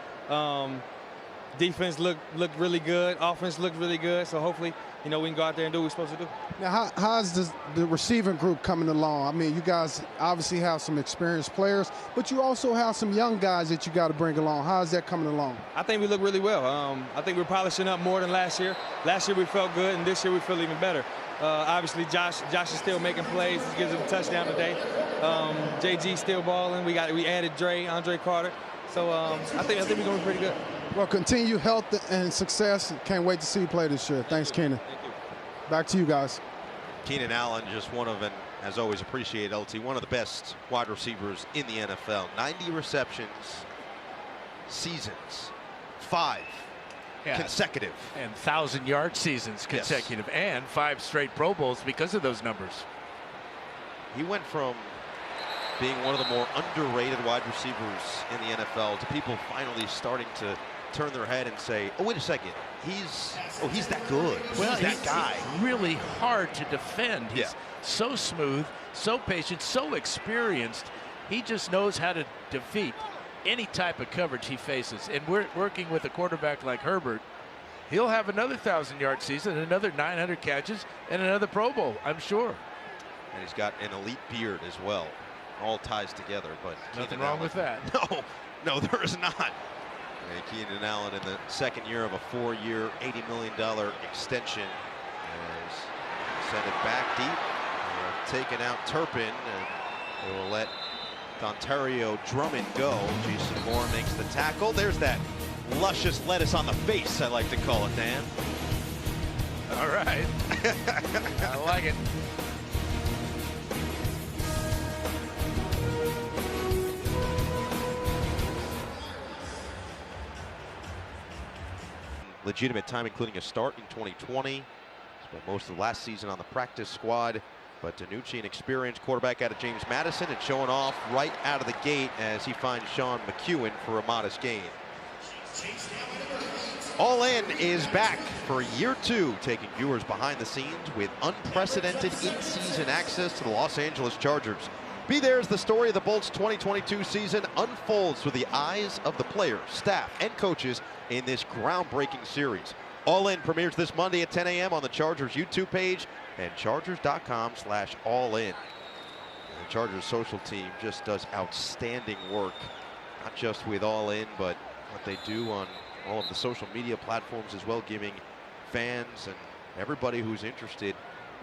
Defense looked really good. Offense looked really good. So hopefully, we can go out there and do what we're supposed to do. Now, how's the receiving group coming along? I mean, you guys obviously have some experienced players, but you also have some young guys that you got to bring along. How's that coming along? I think we look really well. I think we're polishing up more than last year. Last year we felt good, and this year we feel even better. Obviously, Josh is still making plays. He gives him a touchdown today. JG still balling. We added Andre Carter. So I think we're going pretty good. Well, continue health and success. Can't wait to see you play this year. Thanks, Keenan. Thank you. Back to you guys. Keenan Allen, just one of, and as always, appreciate LT, one of the best wide receivers in the NFL. 90 receptions, seasons, 5 consecutive. And 1,000-yard seasons consecutive, and 5 straight Pro Bowls because of those numbers. He went from being one of the more underrated wide receivers in the NFL to people finally starting to turn their head and say, oh, wait a second, he's that good. Well, he's that guy. He's really hard to defend. He's so smooth, so patient, so experienced. He just knows how to defeat any type of coverage he faces. And we're working with a quarterback like Herbert. he'll have another 1,000-yard season, another 900 catches, and another Pro Bowl, I'm sure. And he's got an elite beard as well. All ties together, but nothing wrong with that. No, there is not. And Keenan Allen in the second year of a 4-year, $80 million extension has sent it back deep. Taken out Turpin, and they will let Dontario Drummond go. Jason Moore makes the tackle. There's that luscious lettuce on the face, I like to call it, Dan. All right. I like it. Legitimate time, including a start in 2020. Spent most of the last season on the practice squad. But Danucci, an experienced quarterback out of James Madison, and showing off right out of the gate as he finds Sean McEwen for a modest gain. All In is back for year 2, taking viewers behind the scenes with unprecedented in-season access to the Los Angeles Chargers. Be there as the story of the Bolts' 2022 season unfolds through the eyes of the players, staff, and coaches in this groundbreaking series. All In premieres this Monday at 10 a.m. on the Chargers YouTube page and chargers.com/allin. The Chargers social team just does outstanding work, not just with All In, but what they do on all of the social media platforms as well, giving fans and everybody who's interested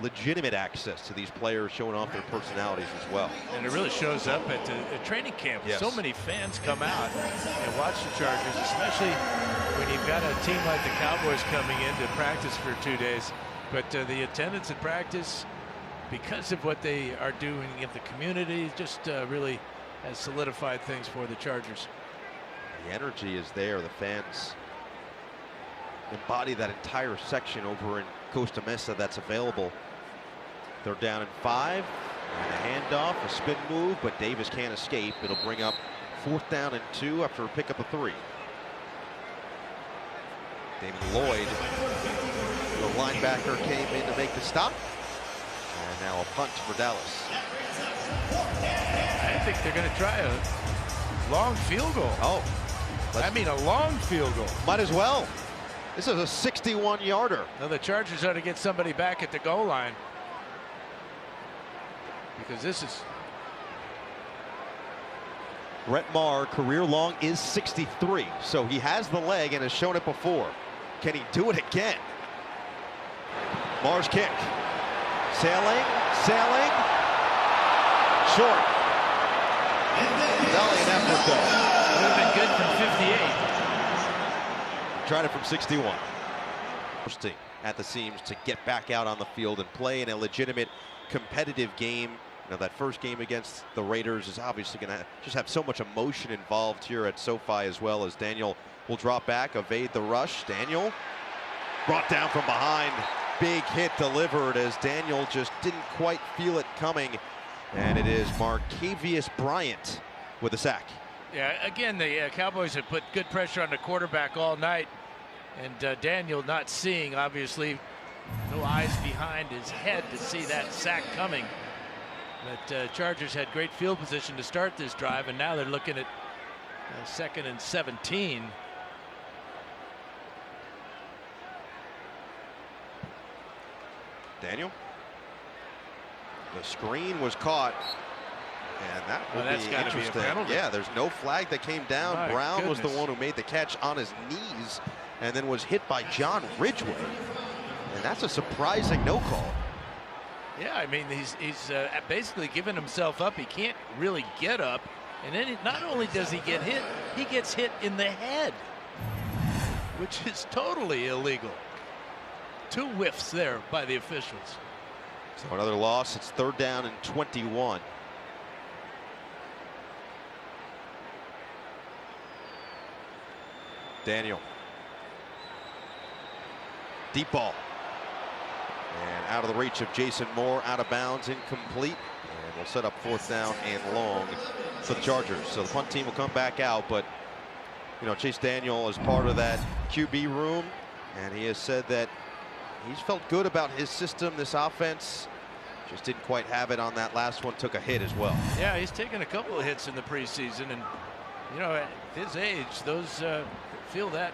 legitimate access to these players, showing off their personalities as well. And it really shows up at the training camp. Yes. So many fans come out and watch the Chargers, especially when you've got a team like the Cowboys coming in to practice for 2 days. But the attendance at practice, because of what they are doing in the community, just really has solidified things for the Chargers. The energy is there. The fans embody that entire section over in Costa Mesa that's available. They're down in 5, and a handoff, a spin move, but Davis can't escape. It'll bring up 4th down and 2 after a pickup of 3. David Lloyd, the linebacker, came in to make the stop. And now a punt for Dallas. I think they're going to try a long field goal. Oh. I mean, a long field goal. Might as well. This is a 61-yarder. Now the Chargers ought to get somebody back at the goal line, because this is... Brett Maher, career long is 63, so he has the leg and has shown it before. Can he do it again? Maher's kick. Sailing. Short. Valiant effort, though. Would have been good from 58. Tried it from 61. At the seams to get back out on the field and play in a legitimate competitive game. You know, that first game against the Raiders is obviously going to just have so much emotion involved here at SoFi, as well as Daniel will drop back, evade the rush. Daniel brought down from behind. Big hit delivered as Daniel just didn't quite feel it coming. And it is Marcavius Bryant with a sack. Yeah, again, the Cowboys have put good pressure on the quarterback all night. And Daniel not seeing, obviously, no eyes behind his head to see that sack coming. But Chargers had great field position to start this drive, and now they're looking at 2nd and 17. Daniel. The screen was caught, and that will be interesting. Yeah, there's no flag that came down. My Brown was the goodness. one who made the catch on his knees and then was hit by John Ridgeway. And that's a surprising no call. Yeah, I mean, he's basically given himself up. He can't really get up. And then not only does he get hit, he gets hit in the head, which is totally illegal. 2 whiffs there by the officials. So another loss. It's 3rd down and 21. Daniel. Deep ball. And out of the reach of Jason Moore, out of bounds, incomplete. And we'll set up 4th down and long for the Chargers. So the punt team will come back out, but you know, Chase Daniel is part of that QB room, and he has said that he's felt good about his system, this offense. Just didn't quite have it on that last one, took a hit as well. Yeah, he's taken a couple of hits in the preseason, and you know, at his age, those feel that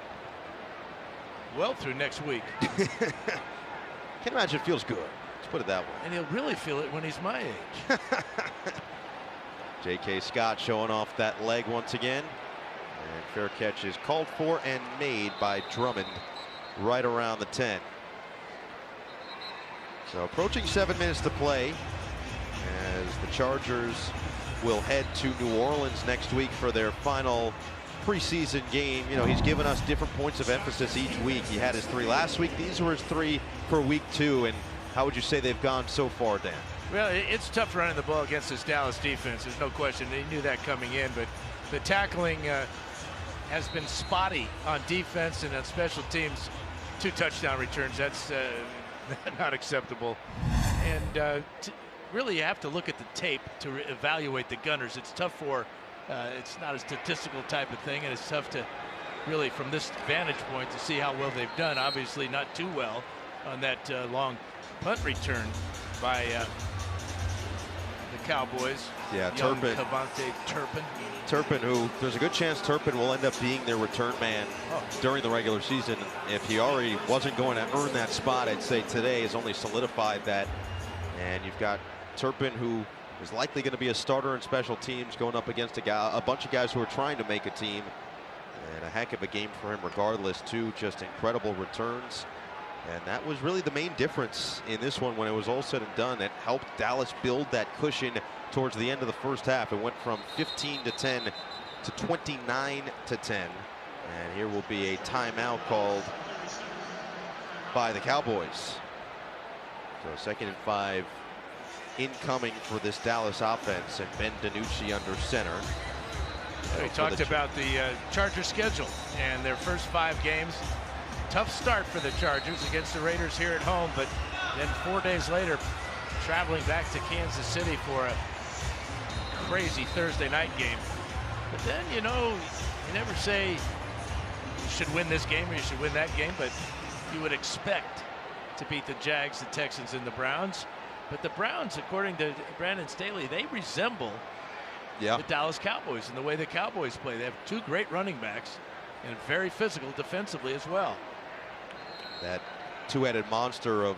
well through next week. Can't imagine it feels good. Let's put it that way. And he'll really feel it when he's my age. J.K. Scott showing off that leg once again. And fair catch is called for and made by Drummond right around the 10. So approaching 7 minutes to play as the Chargers will head to New Orleans next week for their final preseason game. You know, he's given us different points of emphasis each week. He had his 3 last week. These were his 3 for week 2. And how would you say they've gone so far, Dan? Well, it's tough running the ball against this Dallas defense. There's no question. They knew that coming in, but the tackling has been spotty on defense and on special teams. 2 touchdown returns. That's not acceptable. And really, you have to look at the tape to evaluate the Gunners. It's tough for. It's not a statistical type of thing, and it's tough to really, from this vantage point, to see how well they've done. Obviously, not too well on that long punt return by the Cowboys. Yeah, Turpin. Turpin, who there's a good chance Turpin will end up being their return man during the regular season. If he already wasn't going to earn that spot, I'd say today has only solidified that. And you've got Turpin, who is likely going to be a starter in special teams, going up against a bunch of guys who are trying to make a team. And a heck of a game for him regardless, too. Just incredible returns. And that was really the main difference in this one when it was all said and done. It helped Dallas build that cushion towards the end of the first half. It went from 15-10 to 29-10. And here will be a timeout called by the Cowboys. So 2nd and 5 incoming for this Dallas offense, and Ben DiNucci under center. We talked about the Chargers schedule and their first 5 games. Tough start for the Chargers against the Raiders here at home, but then 4 days later, traveling back to Kansas City for a crazy Thursday night game. But then, you know, you never say you should win this game or you should win that game, but you would expect to beat the Jags, the Texans, and the Browns. But the Browns, according to Brandon Staley, they resemble the Dallas Cowboys in the way the Cowboys play. They have 2 great running backs and very physical defensively as well. That 2-headed monster of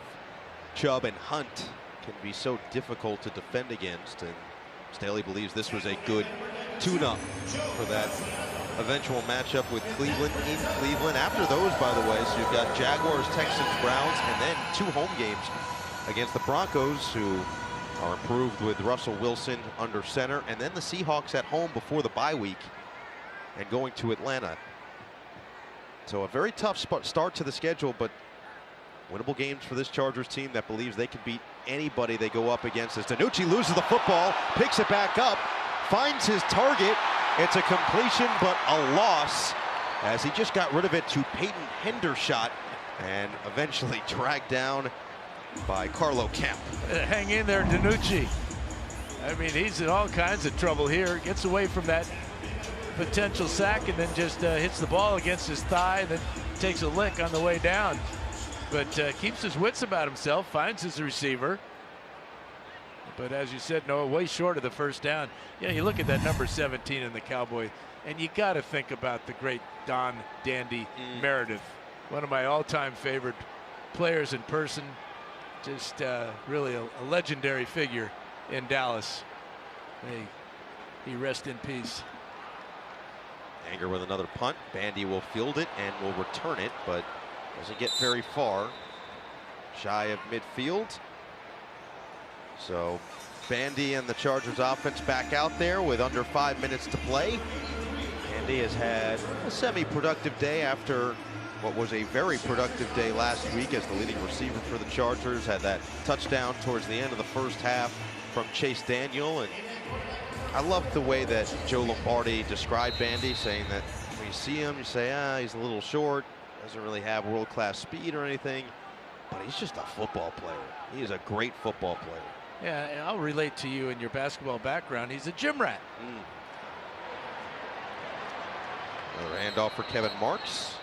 Chubb and Hunt can be so difficult to defend against, and Staley believes this was a good tune-up for that eventual matchup with Cleveland in Cleveland. After those, by the way, so you've got Jaguars, Texans, Browns, and then 2 home games against the Broncos, who are improved with Russell Wilson under center, and then the Seahawks at home before the bye week and going to Atlanta. So a very tough start to the schedule, but winnable games for this Chargers team that believes they can beat anybody they go up against. As DiNucci loses the football, picks it back up, finds his target. It's a completion, but a loss, as he just got rid of it to Peyton Hendershot and eventually dragged down by Carlo Kemp. Hang in there, DiNucci. I mean, he's in all kinds of trouble here. Gets away from that potential sack and then just hits the ball against his thigh and then takes a lick on the way down. But keeps his wits about himself, finds his receiver. But as you said, Noah, way short of the first down. You know, you look at that number 17 in the Cowboy, and you got to think about the great Don Dandy Meredith, one of my all-time favorite players in person. Just really a legendary figure in Dallas. He rest in peace. Anger with another punt. Bandy will field it and will return it, but doesn't get very far. Shy of midfield. So Bandy and the Chargers offense back out there with under 5 minutes to play. Bandy has had a semi-productive day after what was a very productive day last week as the leading receiver for the Chargers. Had that touchdown towards the end of the first half from Chase Daniel. And I love the way that Joe Lombardi described Bandy, saying that when you see him, you say, he's a little short, doesn't really have world-class speed or anything, but he's just a football player. He is a great football player. Yeah, and I'll relate to you in your basketball background. He's a gym rat. Another handoff for Kevin Marks.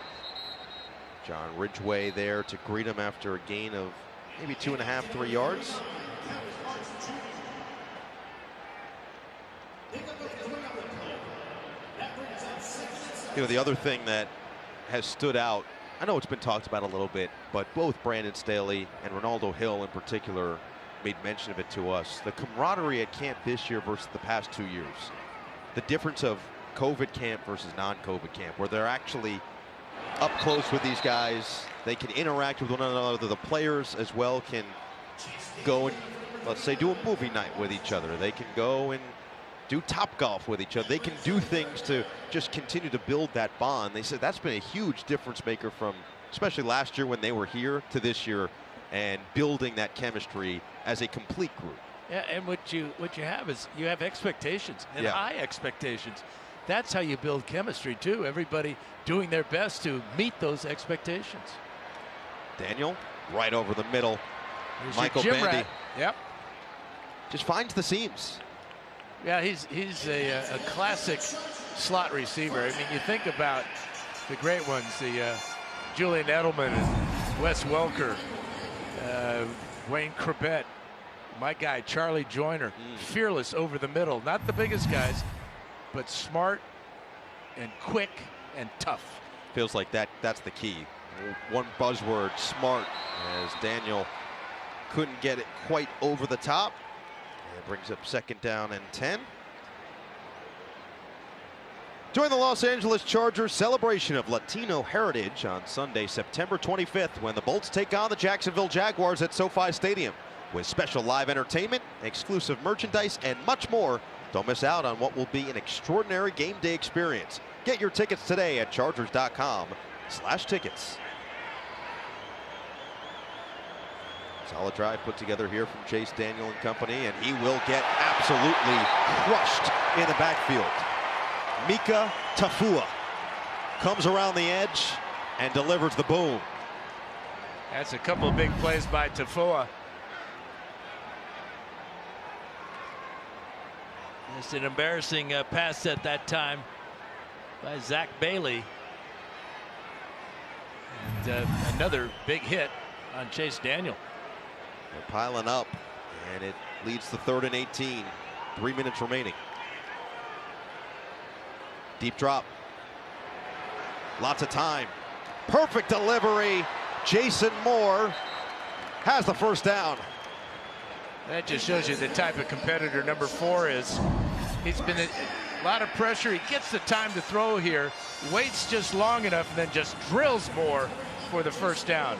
John Ridgway there to greet him after a gain of maybe 2.5, 3 yards. You know, the other thing that has stood out I know it's been talked about a little bit, but both Brandon Staley and Ronaldo Hill in particular made mention of it to us. The camaraderie at camp this year versus the past 2 years. The difference of COVID camp versus non-COVID camp, where they're actually up close with these guys. They can interact with one another. The players as well can go and, let's say, do a movie night with each other. They can go and do top golf with each other. They can do things to just continue to build that bond. They said that's been a huge difference maker from, especially last year when they were here, to this year, and building that chemistry as a complete group. Yeah, and what you have is you have expectations, and high expectations. That's how you build chemistry too. Everybody doing their best to meet those expectations. Daniel right over the middle. Here's Michael your gym Bandy. rat. Yep. Just finds the seams. Yeah, he's a classic slot receiver. I mean, you think about the great ones, the Julian Edelman and Wes Welker, Wayne Corbett, my guy Charlie Joyner, fearless over the middle. Not the biggest guys, but smart and quick and tough. Feels like that's the key. One buzzword, smart, as Daniel couldn't get it quite over the top. It brings up 2nd down and 10. Join the Los Angeles Chargers celebration of Latino heritage on Sunday, September 25th, when the Bolts take on the Jacksonville Jaguars at SoFi Stadium. With special live entertainment, exclusive merchandise, and much more, don't miss out on what will be an extraordinary game day experience. Get your tickets today at chargers.com/tickets. Solid drive put together here from Chase Daniel and company, and he will get absolutely crushed in the backfield. Mika Tafua comes around the edge and delivers the boom. That's a couple of big plays by Tafua. Just an embarrassing pass at that time by Zach Bailey. And another big hit on Chase Daniel. They're piling up, and it leads to 3rd and 18. 3 minutes remaining. Deep drop. Lots of time. Perfect delivery. Jason Moore has the 1st down. That just shows you the type of competitor number 4 is. He's been a lot of pressure. He gets the time to throw here, waits just long enough, and then just drills Moore for the 1st down.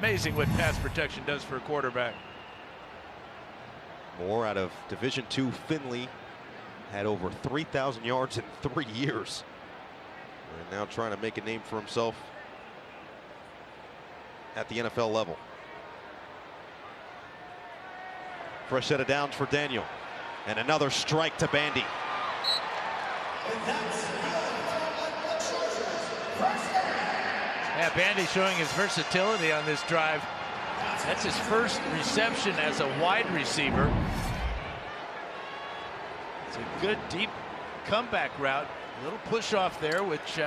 Amazing what pass protection does for a quarterback. Moore out of Division II Findlay had over 3,000 yards in 3 years. And now trying to make a name for himself at the NFL level. Fresh set of downs for Daniel. And another strike to Bandy. Yeah, Bandy showing his versatility on this drive. That's his first reception as a wide receiver. It's a good deep comeback route. A little push off there, which he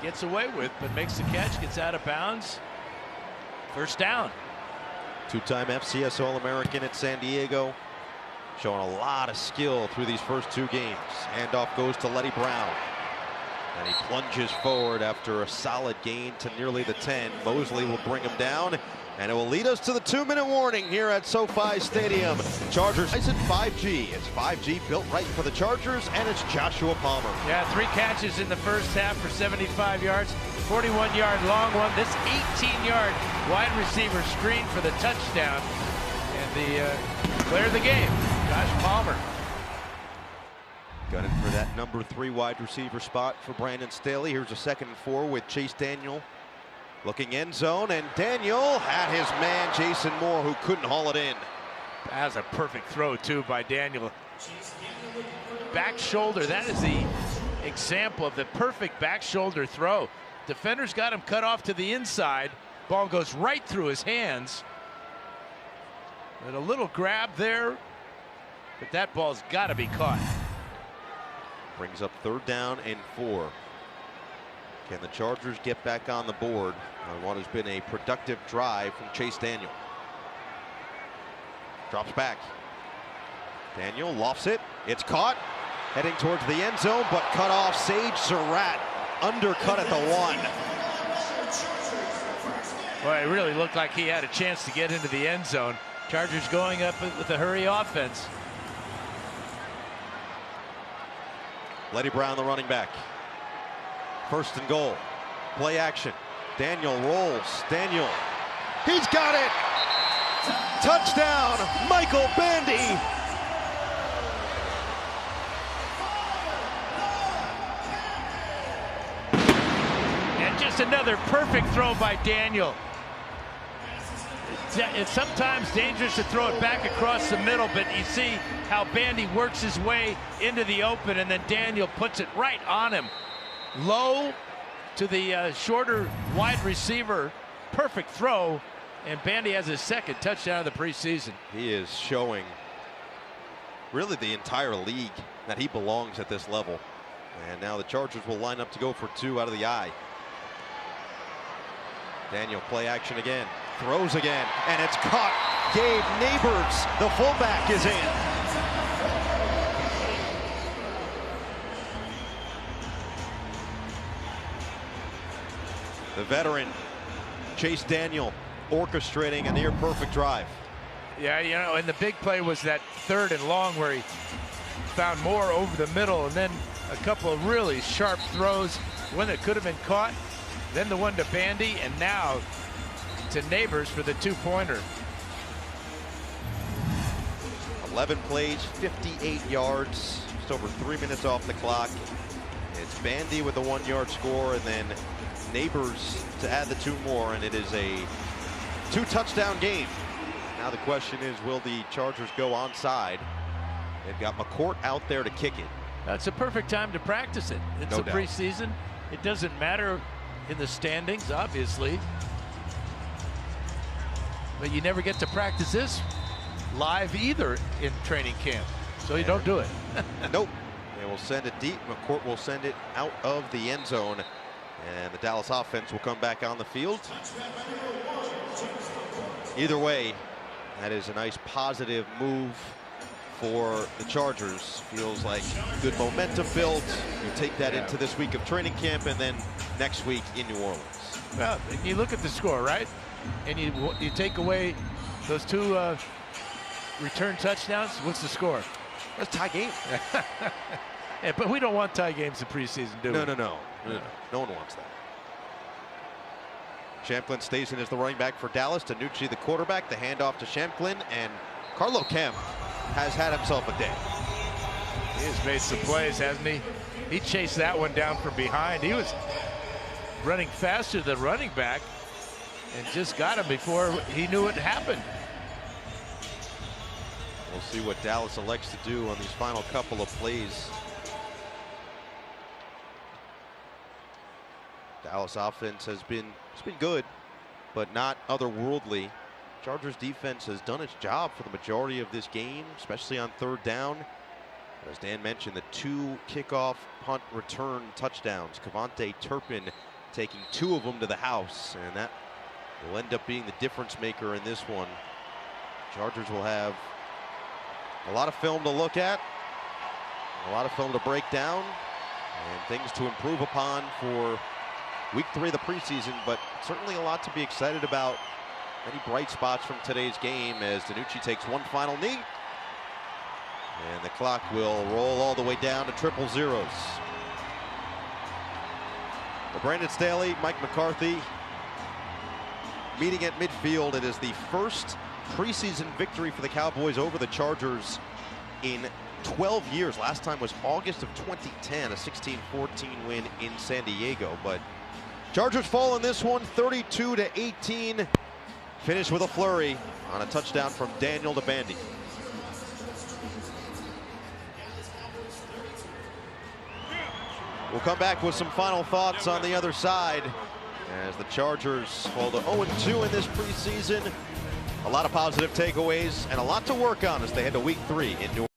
gets away with, but makes the catch, gets out of bounds. 1st down. 2-time FCS All-American at San Diego. Showing a lot of skill through these first 2 games. Handoff goes to Letty Brown. And he plunges forward after a solid gain to nearly the 10. Mosley will bring him down, and it will lead us to the 2-minute warning here at SoFi Stadium. Chargers at 5G. It's 5G built right for the Chargers, and it's Joshua Palmer. Yeah, 3 catches in the 1st half for 75 yards. 41-yard long one. This 18-yard wide receiver screen for the touchdown. And the player of the game, Josh Palmer. Gunning for that number 3 wide receiver spot for Brandon Staley. Here's a 2nd and 4 with Chase Daniel looking end zone, and Daniel had his man Jason Moore, who couldn't haul it in. That was a perfect throw too by Daniel. Back shoulder, that is the example of the perfect back shoulder throw. Defender's got him cut off to the inside. Ball goes right through his hands. And a little grab there, but that ball's got to be caught. Brings up 3rd down and 4. Can the Chargers get back on the board on what has been a productive drive from Chase Daniel? Drops back. Daniel lofts it. It's caught. heading towards the end zone, but cut off. Sage Surratt undercut at the 1. Well, it really looked like he had a chance to get into the end zone. Chargers going up with a hurry offense. Letty Brown, the running back. 1st and goal. Play action. Daniel rolls. Daniel. He's got it. Touchdown, Michael Bandy. And just another perfect throw by Daniel. It's sometimes dangerous to throw it back across the middle, but you see how Bandy works his way into the open, and then Daniel puts it right on him. Low to the shorter wide receiver. Perfect throw, and Bandy has his 2nd touchdown of the preseason. He is showing really the entire league that he belongs at this level. And now the Chargers will line up to go for 2 out of the eye. Daniel, play action again. Throws again, and it's caught. Gabe Neighbors, the fullback, is in. The veteran, Chase Daniel, orchestrating a near-perfect drive. Yeah, you know, and the big play was that 3rd and long where he found Moore over the middle, and then a couple of really sharp throws, one that could have been caught, then the one to Bandy, and now to Neighbors for the 2-pointer. 11 plays, 58 yards, just over 3 minutes off the clock. It's Bandy with a 1-yard score, and then Neighbors to add the 2 more, and it is a 2-touchdown game. Now the question is, will the Chargers go onside? They've got McCourt out there to kick it. That's a perfect time to practice it. It's No a doubt. preseason. It doesn't matter in the standings, obviously. But you never get to practice this live either in training camp. So you don't do it. Nope. They will send it deep. McCourt will send it out of the end zone. And the Dallas offense will come back on the field. Either way, that is a nice positive move for the Chargers. Feels like good momentum built. You take that into this week of training camp and then next week in New Orleans. Well, you look at the score, right? And you take away those 2 return touchdowns. What's the score? That's a tie game. Yeah, but we don't want tie games in preseason, do we? No. No one wants that. Shamplin stays in as the running back for Dallas. Danucci, the quarterback. The handoff to Shamplin, and Carlo Kemp has had himself a day. He has made some plays, hasn't he? He chased that one down from behind. He was running faster than running back and just got him before he knew it happened. We'll see what Dallas elects to do on these final couple of plays. Dallas offense has been good, but not otherworldly. Chargers defense has done its job for the majority of this game, especially on 3rd down. As Dan mentioned, the 2 kickoff, punt, return touchdowns. Cavante Turpin taking 2 of them to the house, and that will end up being the difference maker in this one. Chargers will have a lot of film to look at, a lot of film to break down, and things to improve upon for week 3 of the preseason, but certainly a lot to be excited about. Many bright spots from today's game as Danucci takes one final knee. And the clock will roll all the way down to 000. For Brandon Staley, Mike McCarthy meeting at midfield. It is the first preseason victory for the Cowboys over the Chargers in 12 years. Last time was August of 2010, a 16-14 win in San Diego. But Chargers fall in this one, 32-18. Finish with a flurry on a touchdown from Daniel to Bandy. We'll come back with some final thoughts on the other side as the Chargers fall to 0-2 in this preseason. A lot of positive takeaways and a lot to work on as they head to week 3 in New Orleans.